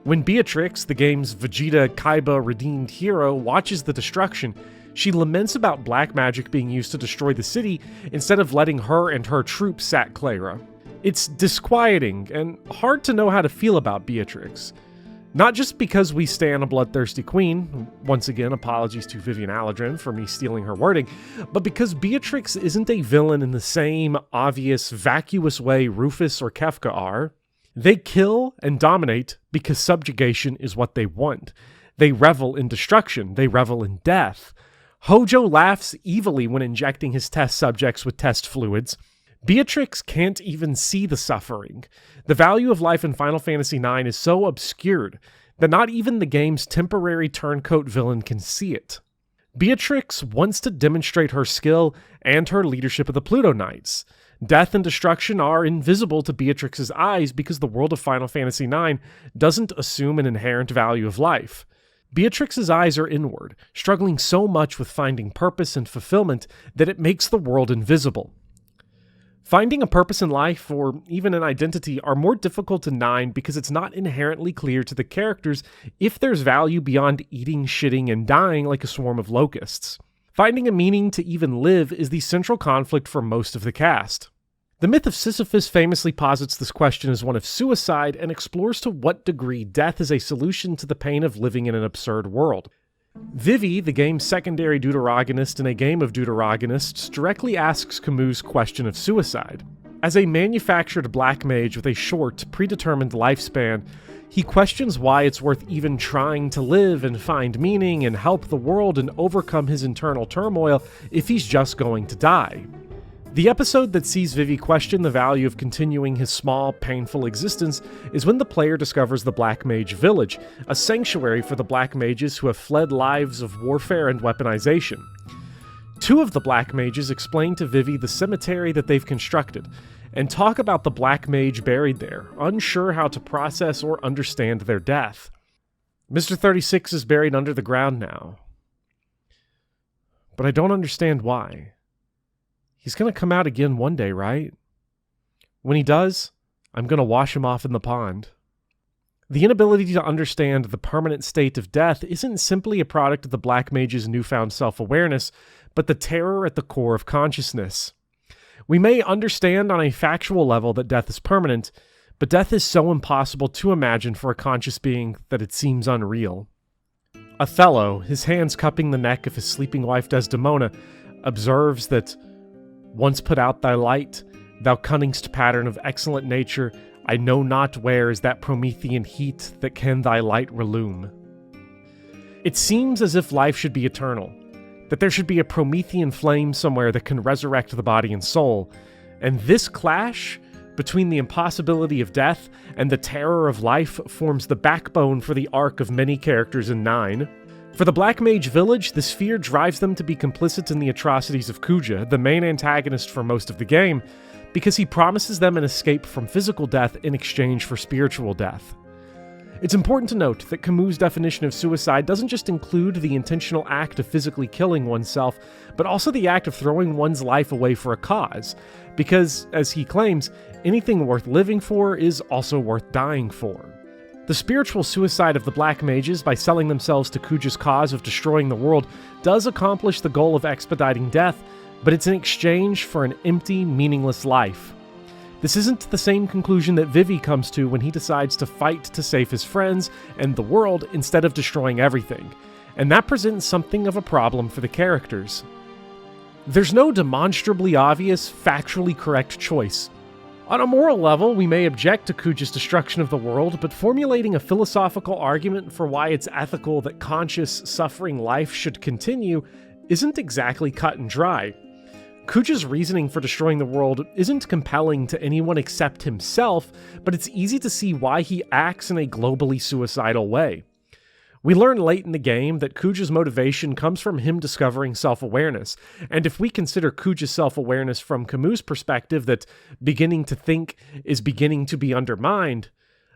When Beatrix, the game's Vegeta Kaiba redeemed hero, watches the destruction, she laments about black magic being used to destroy the city instead of letting her and her troops sack Clara. It's disquieting and hard to know how to feel about Beatrix. Not just because we stan a bloodthirsty queen, once again apologies to Vivian Aladrin for me stealing her wording, but because Beatrix isn't a villain in the same obvious, vacuous way Rufus or Kefka are. They kill and dominate because subjugation is what they want. They revel in destruction, they revel in death. Hojo laughs evilly when injecting his test subjects with test fluids. Beatrix can't even see the suffering. The value of life in Final Fantasy IX is so obscured that not even the game's temporary turncoat villain can see it. Beatrix wants to demonstrate her skill and her leadership of the Pluto Knights. Death and destruction are invisible to Beatrix's eyes because the world of Final Fantasy IX doesn't assume an inherent value of life. Beatrix's eyes are inward, struggling so much with finding purpose and fulfillment that it makes the world invisible. Finding a purpose in life, or even an identity, are more difficult in 9 because it's not inherently clear to the characters if there's value beyond eating, shitting, and dying like a swarm of locusts. Finding a meaning to even live is the central conflict for most of the cast. The Myth of Sisyphus famously posits this question as one of suicide and explores to what degree death is a solution to the pain of living in an absurd world. Vivi, the game's secondary deuteragonist in a game of deuteragonists, directly asks Camus' question of suicide. As a manufactured black mage with a short, predetermined lifespan, he questions why it's worth even trying to live and find meaning and help the world and overcome his internal turmoil if he's just going to die. The episode that sees Vivi question the value of continuing his small, painful existence is when the player discovers the Black Mage Village, a sanctuary for the Black Mages who have fled lives of warfare and weaponization. Two of the Black Mages explain to Vivi the cemetery that they've constructed, and talk about the Black Mage buried there, unsure how to process or understand their death. Mr. 36 is buried under the ground now. But I don't understand why. He's going to come out again one day, right? When he does, I'm going to wash him off in the pond. The inability to understand the permanent state of death isn't simply a product of the Black Mage's newfound self-awareness, but the terror at the core of consciousness. We may understand on a factual level that death is permanent, but death is so impossible to imagine for a conscious being that it seems unreal. Othello, his hands cupping the neck of his sleeping wife Desdemona, observes that once put out thy light, thou cunningst pattern of excellent nature, I know not where is that Promethean heat that can thy light relume. It seems as if life should be eternal, that there should be a Promethean flame somewhere that can resurrect the body and soul, and this clash between the impossibility of death and the terror of life forms the backbone for the arc of many characters in VIII. For the Black Mage Village, this fear drives them to be complicit in the atrocities of Kuja, the main antagonist for most of the game, because he promises them an escape from physical death in exchange for spiritual death. It's important to note that Camus' definition of suicide doesn't just include the intentional act of physically killing oneself, but also the act of throwing one's life away for a cause, because, as he claims, anything worth living for is also worth dying for. The spiritual suicide of the Black Mages by selling themselves to Kuja's cause of destroying the world does accomplish the goal of expediting death, but it's in exchange for an empty, meaningless life. This isn't the same conclusion that Vivi comes to when he decides to fight to save his friends and the world instead of destroying everything, and that presents something of a problem for the characters. There's no demonstrably obvious, factually correct choice. On a moral level, we may object to Kuja's destruction of the world, but formulating a philosophical argument for why it's ethical that conscious, suffering life should continue isn't exactly cut and dry. Kuja's reasoning for destroying the world isn't compelling to anyone except himself, but it's easy to see why he acts in a globally suicidal way. We learn late in the game that Kuja's motivation comes from him discovering self-awareness, and if we consider Kuja's self-awareness from Camus' perspective that beginning to think is beginning to be undermined,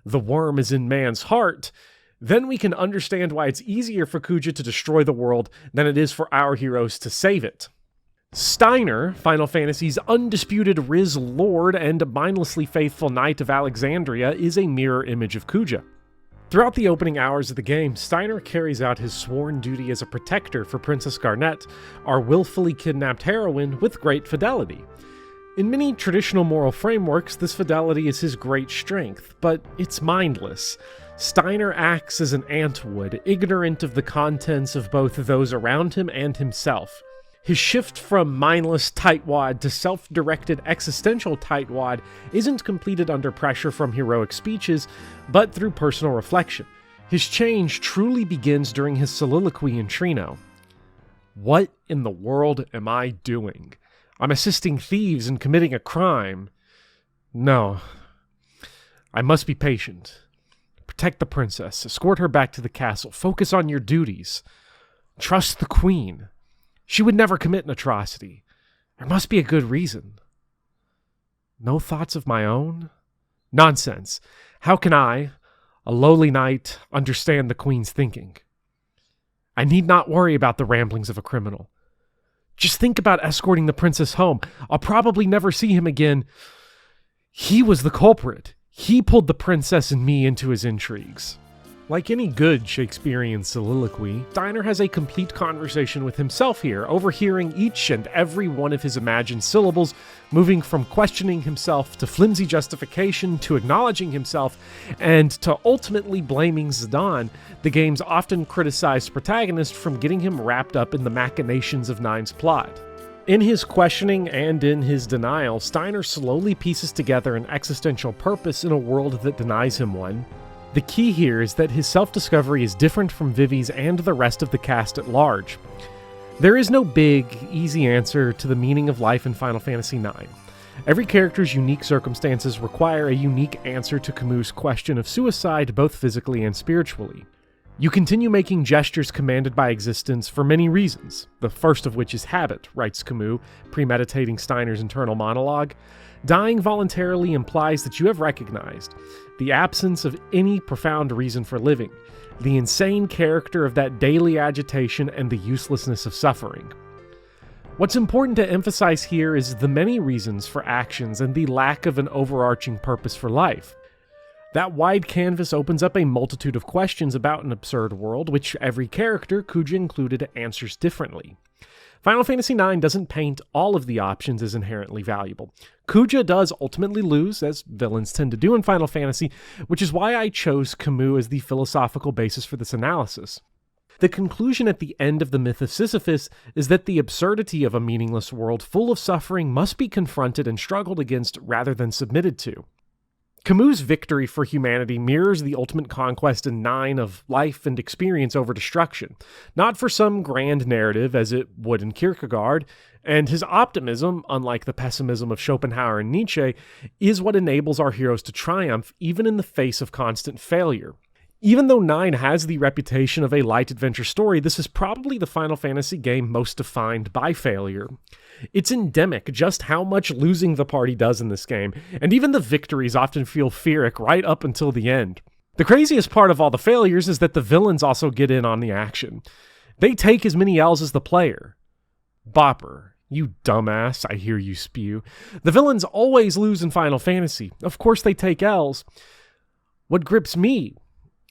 the worm is in man's heart, then we can understand why it's easier for Kuja to destroy the world than it is for our heroes to save it. Steiner, Final Fantasy's undisputed Riz Lord and mindlessly faithful Knight of Alexandria, is a mirror image of Kuja. Throughout the opening hours of the game, Steiner carries out his sworn duty as a protector for Princess Garnet, our willfully kidnapped heroine, with great fidelity. In many traditional moral frameworks, this fidelity is his great strength, but it's mindless. Steiner acts as an ant would, ignorant of the contents of both those around him and himself. His shift from mindless tightwad to self-directed existential tightwad isn't completed under pressure from heroic speeches, but through personal reflection. His change truly begins during his soliloquy in Trino. What in the world am I doing? I'm assisting thieves in committing a crime. No. I must be patient. Protect the princess. Escort her back to the castle. Focus on your duties. Trust the queen. She would never commit an atrocity. There must be a good reason. No thoughts of my own? Nonsense. How can I, a lowly knight, understand the queen's thinking? I need not worry about the ramblings of a criminal. Just think about escorting the princess home. I'll probably never see him again. He was the culprit. He pulled the princess and me into his intrigues. Like any good Shakespearean soliloquy, Steiner has a complete conversation with himself here, overhearing each and every one of his imagined syllables, moving from questioning himself to flimsy justification to acknowledging himself, and to ultimately blaming Zidane, the game's often criticized protagonist, from getting him wrapped up in the machinations of IX's plot. In his questioning and in his denial, Steiner slowly pieces together an existential purpose in a world that denies him one. The key here is that his self-discovery is different from Vivi's and the rest of the cast at large. There is no big, easy answer to the meaning of life in Final Fantasy IX. Every character's unique circumstances require a unique answer to Camus' question of suicide, both physically and spiritually. You continue making gestures commanded by existence for many reasons, the first of which is habit, writes Camus, premeditating Steiner's internal monologue. Dying voluntarily implies that you have recognized the absence of any profound reason for living, the insane character of that daily agitation, and the uselessness of suffering. What's important to emphasize here is the many reasons for actions and the lack of an overarching purpose for life. That wide canvas opens up a multitude of questions about an absurd world, which every character, Kuja included, answers differently. Final Fantasy IX doesn't paint all of the options as inherently valuable. Kuja does ultimately lose, as villains tend to do in Final Fantasy, which is why I chose Camus as the philosophical basis for this analysis. The conclusion at the end of the myth of Sisyphus is that the absurdity of a meaningless world full of suffering must be confronted and struggled against rather than submitted to. Camus' victory for humanity mirrors the ultimate conquest in IX of life and experience over destruction, not for some grand narrative as it would in Kierkegaard, and his optimism, unlike the pessimism of Schopenhauer and Nietzsche, is what enables our heroes to triumph even in the face of constant failure. Even though IX has the reputation of a light adventure story, this is probably the Final Fantasy game most defined by failure. It's endemic just how much losing the party does in this game, and even the victories often feel Pyrrhic right up until the end. The craziest part of all the failures is that the villains also get in on the action. They take as many L's as the player. Bopper, you dumbass, I hear you spew. The villains always lose in Final Fantasy. Of course they take L's. What grips me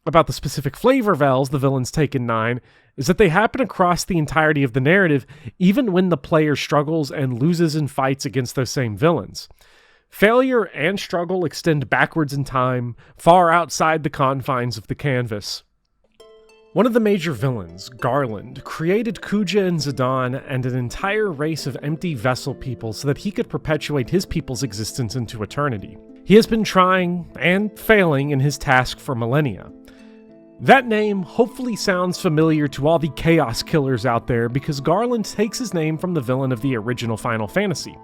about the specific flavor of L's the villains take in IX is that they happen across the entirety of the narrative, even when the player struggles and loses in fights against those same villains. Failure and struggle extend backwards in time, far outside the confines of the canvas. One of the major villains, Garland, created Kuja and Zidane and an entire race of empty vessel people so that he could perpetuate his people's existence into eternity. He has been trying and failing in his task for millennia. That name hopefully sounds familiar to all the chaos killers out there because Garland takes his name from the villain of the original Final Fantasy.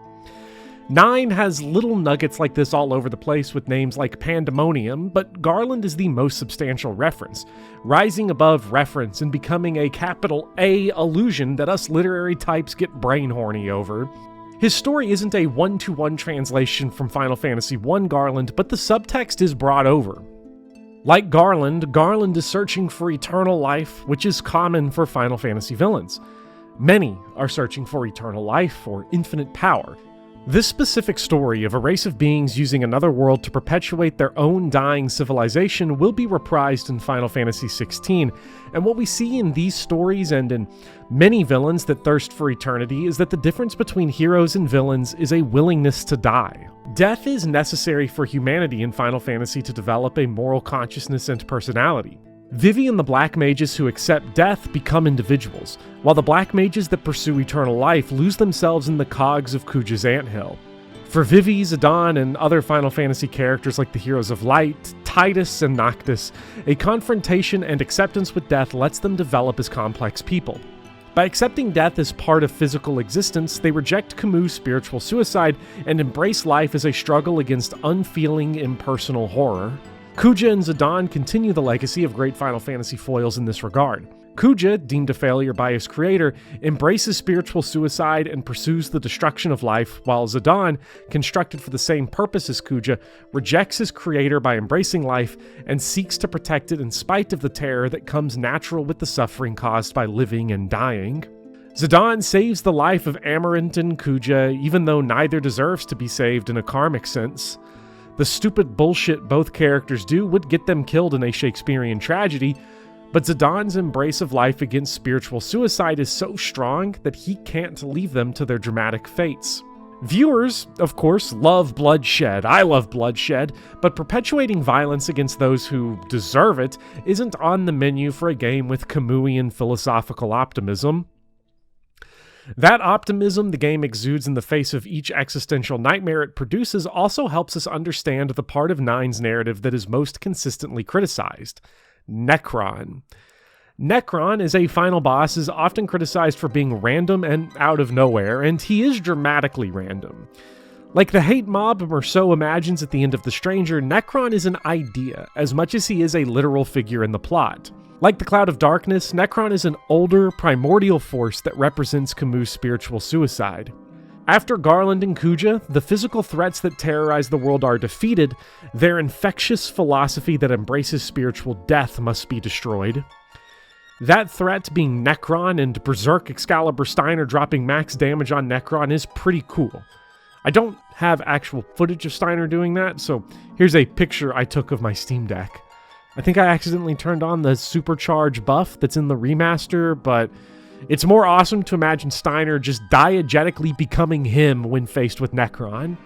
IX has little nuggets like this all over the place with names like Pandemonium, but Garland is the most substantial reference, rising above reference and becoming a capital A illusion that us literary types get brain horny over. His story isn't a one-to-one translation from Final Fantasy I Garland, but the subtext is brought over. Like Garland, Garland is searching for eternal life, which is common for Final Fantasy villains. Many are searching for eternal life or infinite power. This specific story of a race of beings using another world to perpetuate their own dying civilization will be reprised in Final Fantasy XVI, and what we see in these stories and in many villains that thirst for eternity is that the difference between heroes and villains is a willingness to die. Death is necessary for humanity in Final Fantasy to develop a moral consciousness and personality. Vivi and the Black Mages who accept death become individuals, while the Black Mages that pursue eternal life lose themselves in the cogs of Kuja's anthill. For Vivi, Zidane, and other Final Fantasy characters like the Heroes of Light, Tidus, and Noctis, a confrontation and acceptance with death lets them develop as complex people. By accepting death as part of physical existence, they reject Camus' spiritual suicide and embrace life as a struggle against unfeeling, impersonal horror. Kuja and Zidane continue the legacy of great Final Fantasy foils in this regard. Kuja, deemed a failure by his creator, embraces spiritual suicide and pursues the destruction of life, while Zidane, constructed for the same purpose as Kuja, rejects his creator by embracing life and seeks to protect it in spite of the terror that comes natural with the suffering caused by living and dying. Zidane saves the life of Amarant and Kuja, even though neither deserves to be saved in a karmic sense. The stupid bullshit both characters do would get them killed in a Shakespearean tragedy, but Zidane's embrace of life against spiritual suicide is so strong that he can't leave them to their dramatic fates. Viewers, of course, love bloodshed. I love bloodshed, but perpetuating violence against those who deserve it isn't on the menu for a game with Camusian philosophical optimism. That optimism the game exudes in the face of each existential nightmare it produces also helps us understand the part of IX's narrative that is most consistently criticized: Necron. Necron is a final boss is often criticized for being random and out of nowhere, and he is dramatically random. Like the hate mob Merceau imagines at the end of The Stranger, Necron is an idea, as much as he is a literal figure in the plot. Like the Cloud of Darkness, Necron is an older, primordial force that represents Camus' spiritual suicide. After Garland and Kuja, the physical threats that terrorize the world are defeated, their infectious philosophy that embraces spiritual death must be destroyed. That threat being Necron, and Berserk Excalibur Steiner dropping max damage on Necron is pretty cool. I don't have actual footage of Steiner doing that, so here's a picture I took of my Steam Deck. I think I accidentally turned on the supercharge buff that's in the remaster, but it's more awesome to imagine Steiner just diegetically becoming him when faced with Necron.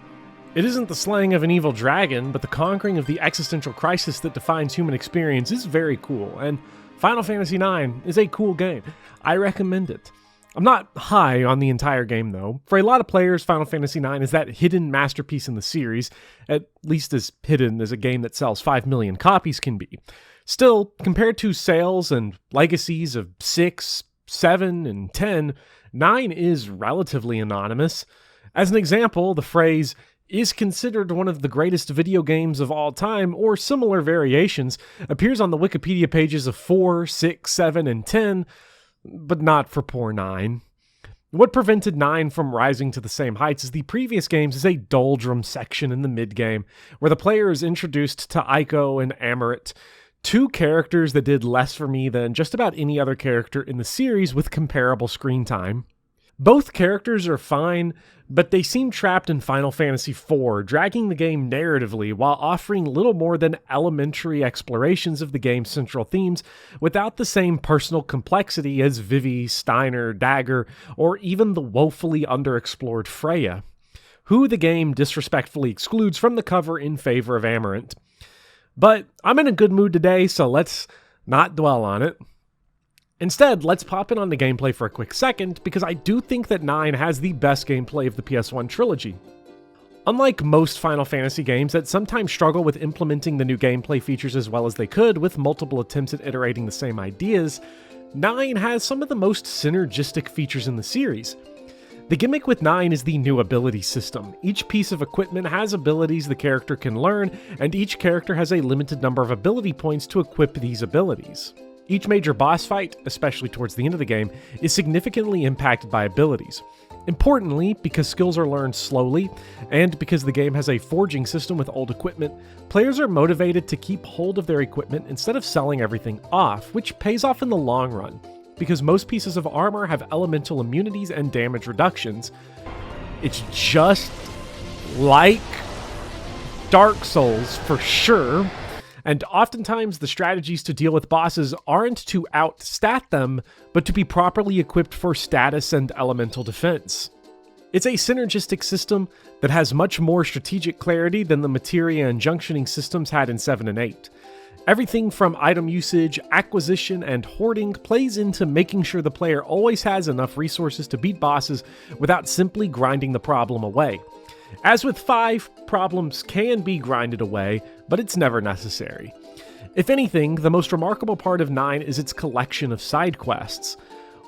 It isn't the slaying of an evil dragon, but the conquering of the existential crisis that defines human experience is very cool, and Final Fantasy IX is a cool game. I recommend it. I'm not high on the entire game, though. For a lot of players, Final Fantasy IX is that hidden masterpiece in the series, at least as hidden as a game that sells 5 million copies can be. Still, compared to sales and legacies of 6, 7, and 10, 9 is relatively anonymous. As an example, the phrase is considered one of the greatest video games of all time, or similar variations, appears on the Wikipedia pages of 4, 6, 7, and 10, but not for poor 9. What prevented 9 from rising to the same heights as the previous games is a doldrum section in the mid-game, where the player is introduced to Aiko and Amarant, two characters that did less for me than just about any other character in the series with comparable screen time. Both characters are fine, but they seem trapped in Final Fantasy IV, dragging the game narratively while offering little more than elementary explorations of the game's central themes without the same personal complexity as Vivi, Steiner, Dagger, or even the woefully underexplored Freya, who the game disrespectfully excludes from the cover in favor of Amarant. But I'm in a good mood today, so let's not dwell on it. Instead, let's pop in on the gameplay for a quick second, because I do think that 9 has the best gameplay of the PS1 trilogy. Unlike most Final Fantasy games that sometimes struggle with implementing the new gameplay features as well as they could, with multiple attempts at iterating the same ideas, 9 has some of the most synergistic features in the series. The gimmick with 9 is the new ability system. Each piece of equipment has abilities the character can learn, and each character has a limited number of ability points to equip these abilities. Each major boss fight, especially towards the end of the game, is significantly impacted by abilities. Importantly, because skills are learned slowly, and because the game has a forging system with old equipment, players are motivated to keep hold of their equipment instead of selling everything off, which pays off in the long run, because most pieces of armor have elemental immunities and damage reductions. It's just like Dark Souls, for sure. And oftentimes, the strategies to deal with bosses aren't to outstat them, but to be properly equipped for status and elemental defense. It's a synergistic system that has much more strategic clarity than the materia and junctioning systems had in 7 and 8. Everything from item usage, acquisition, and hoarding plays into making sure the player always has enough resources to beat bosses without simply grinding the problem away. As with 5, problems can be grinded away, but it's never necessary. If anything, the most remarkable part of 9 is its collection of side quests.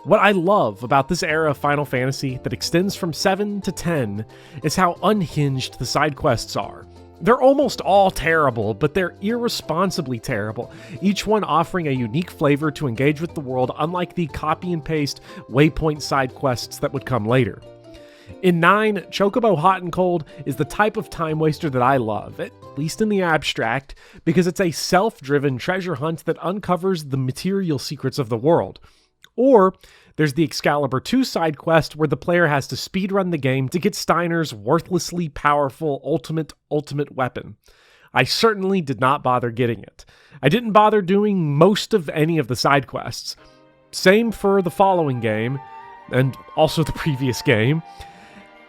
What I love about this era of Final Fantasy that extends from 7 to 10 is how unhinged the side quests are. They're almost all terrible, but they're irresponsibly terrible, each one offering a unique flavor to engage with the world, unlike the copy and paste waypoint side quests that would come later. In 9, Chocobo Hot and Cold is the type of time waster that I love, at least in the abstract, because it's a self-driven treasure hunt that uncovers the material secrets of the world. Or, there's the Excalibur 2 side quest where the player has to speedrun the game to get Steiner's worthlessly powerful ultimate weapon. I certainly did not bother getting it. I didn't bother doing most of any of the side quests. Same for the following game, and also the previous game.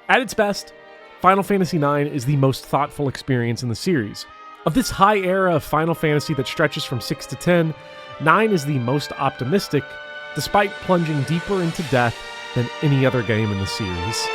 At its best, Final Fantasy IX is the most thoughtful experience in the series. Of this high era of Final Fantasy that stretches from 6 to 10, 9 is the most optimistic, despite plunging deeper into death than any other game in the series.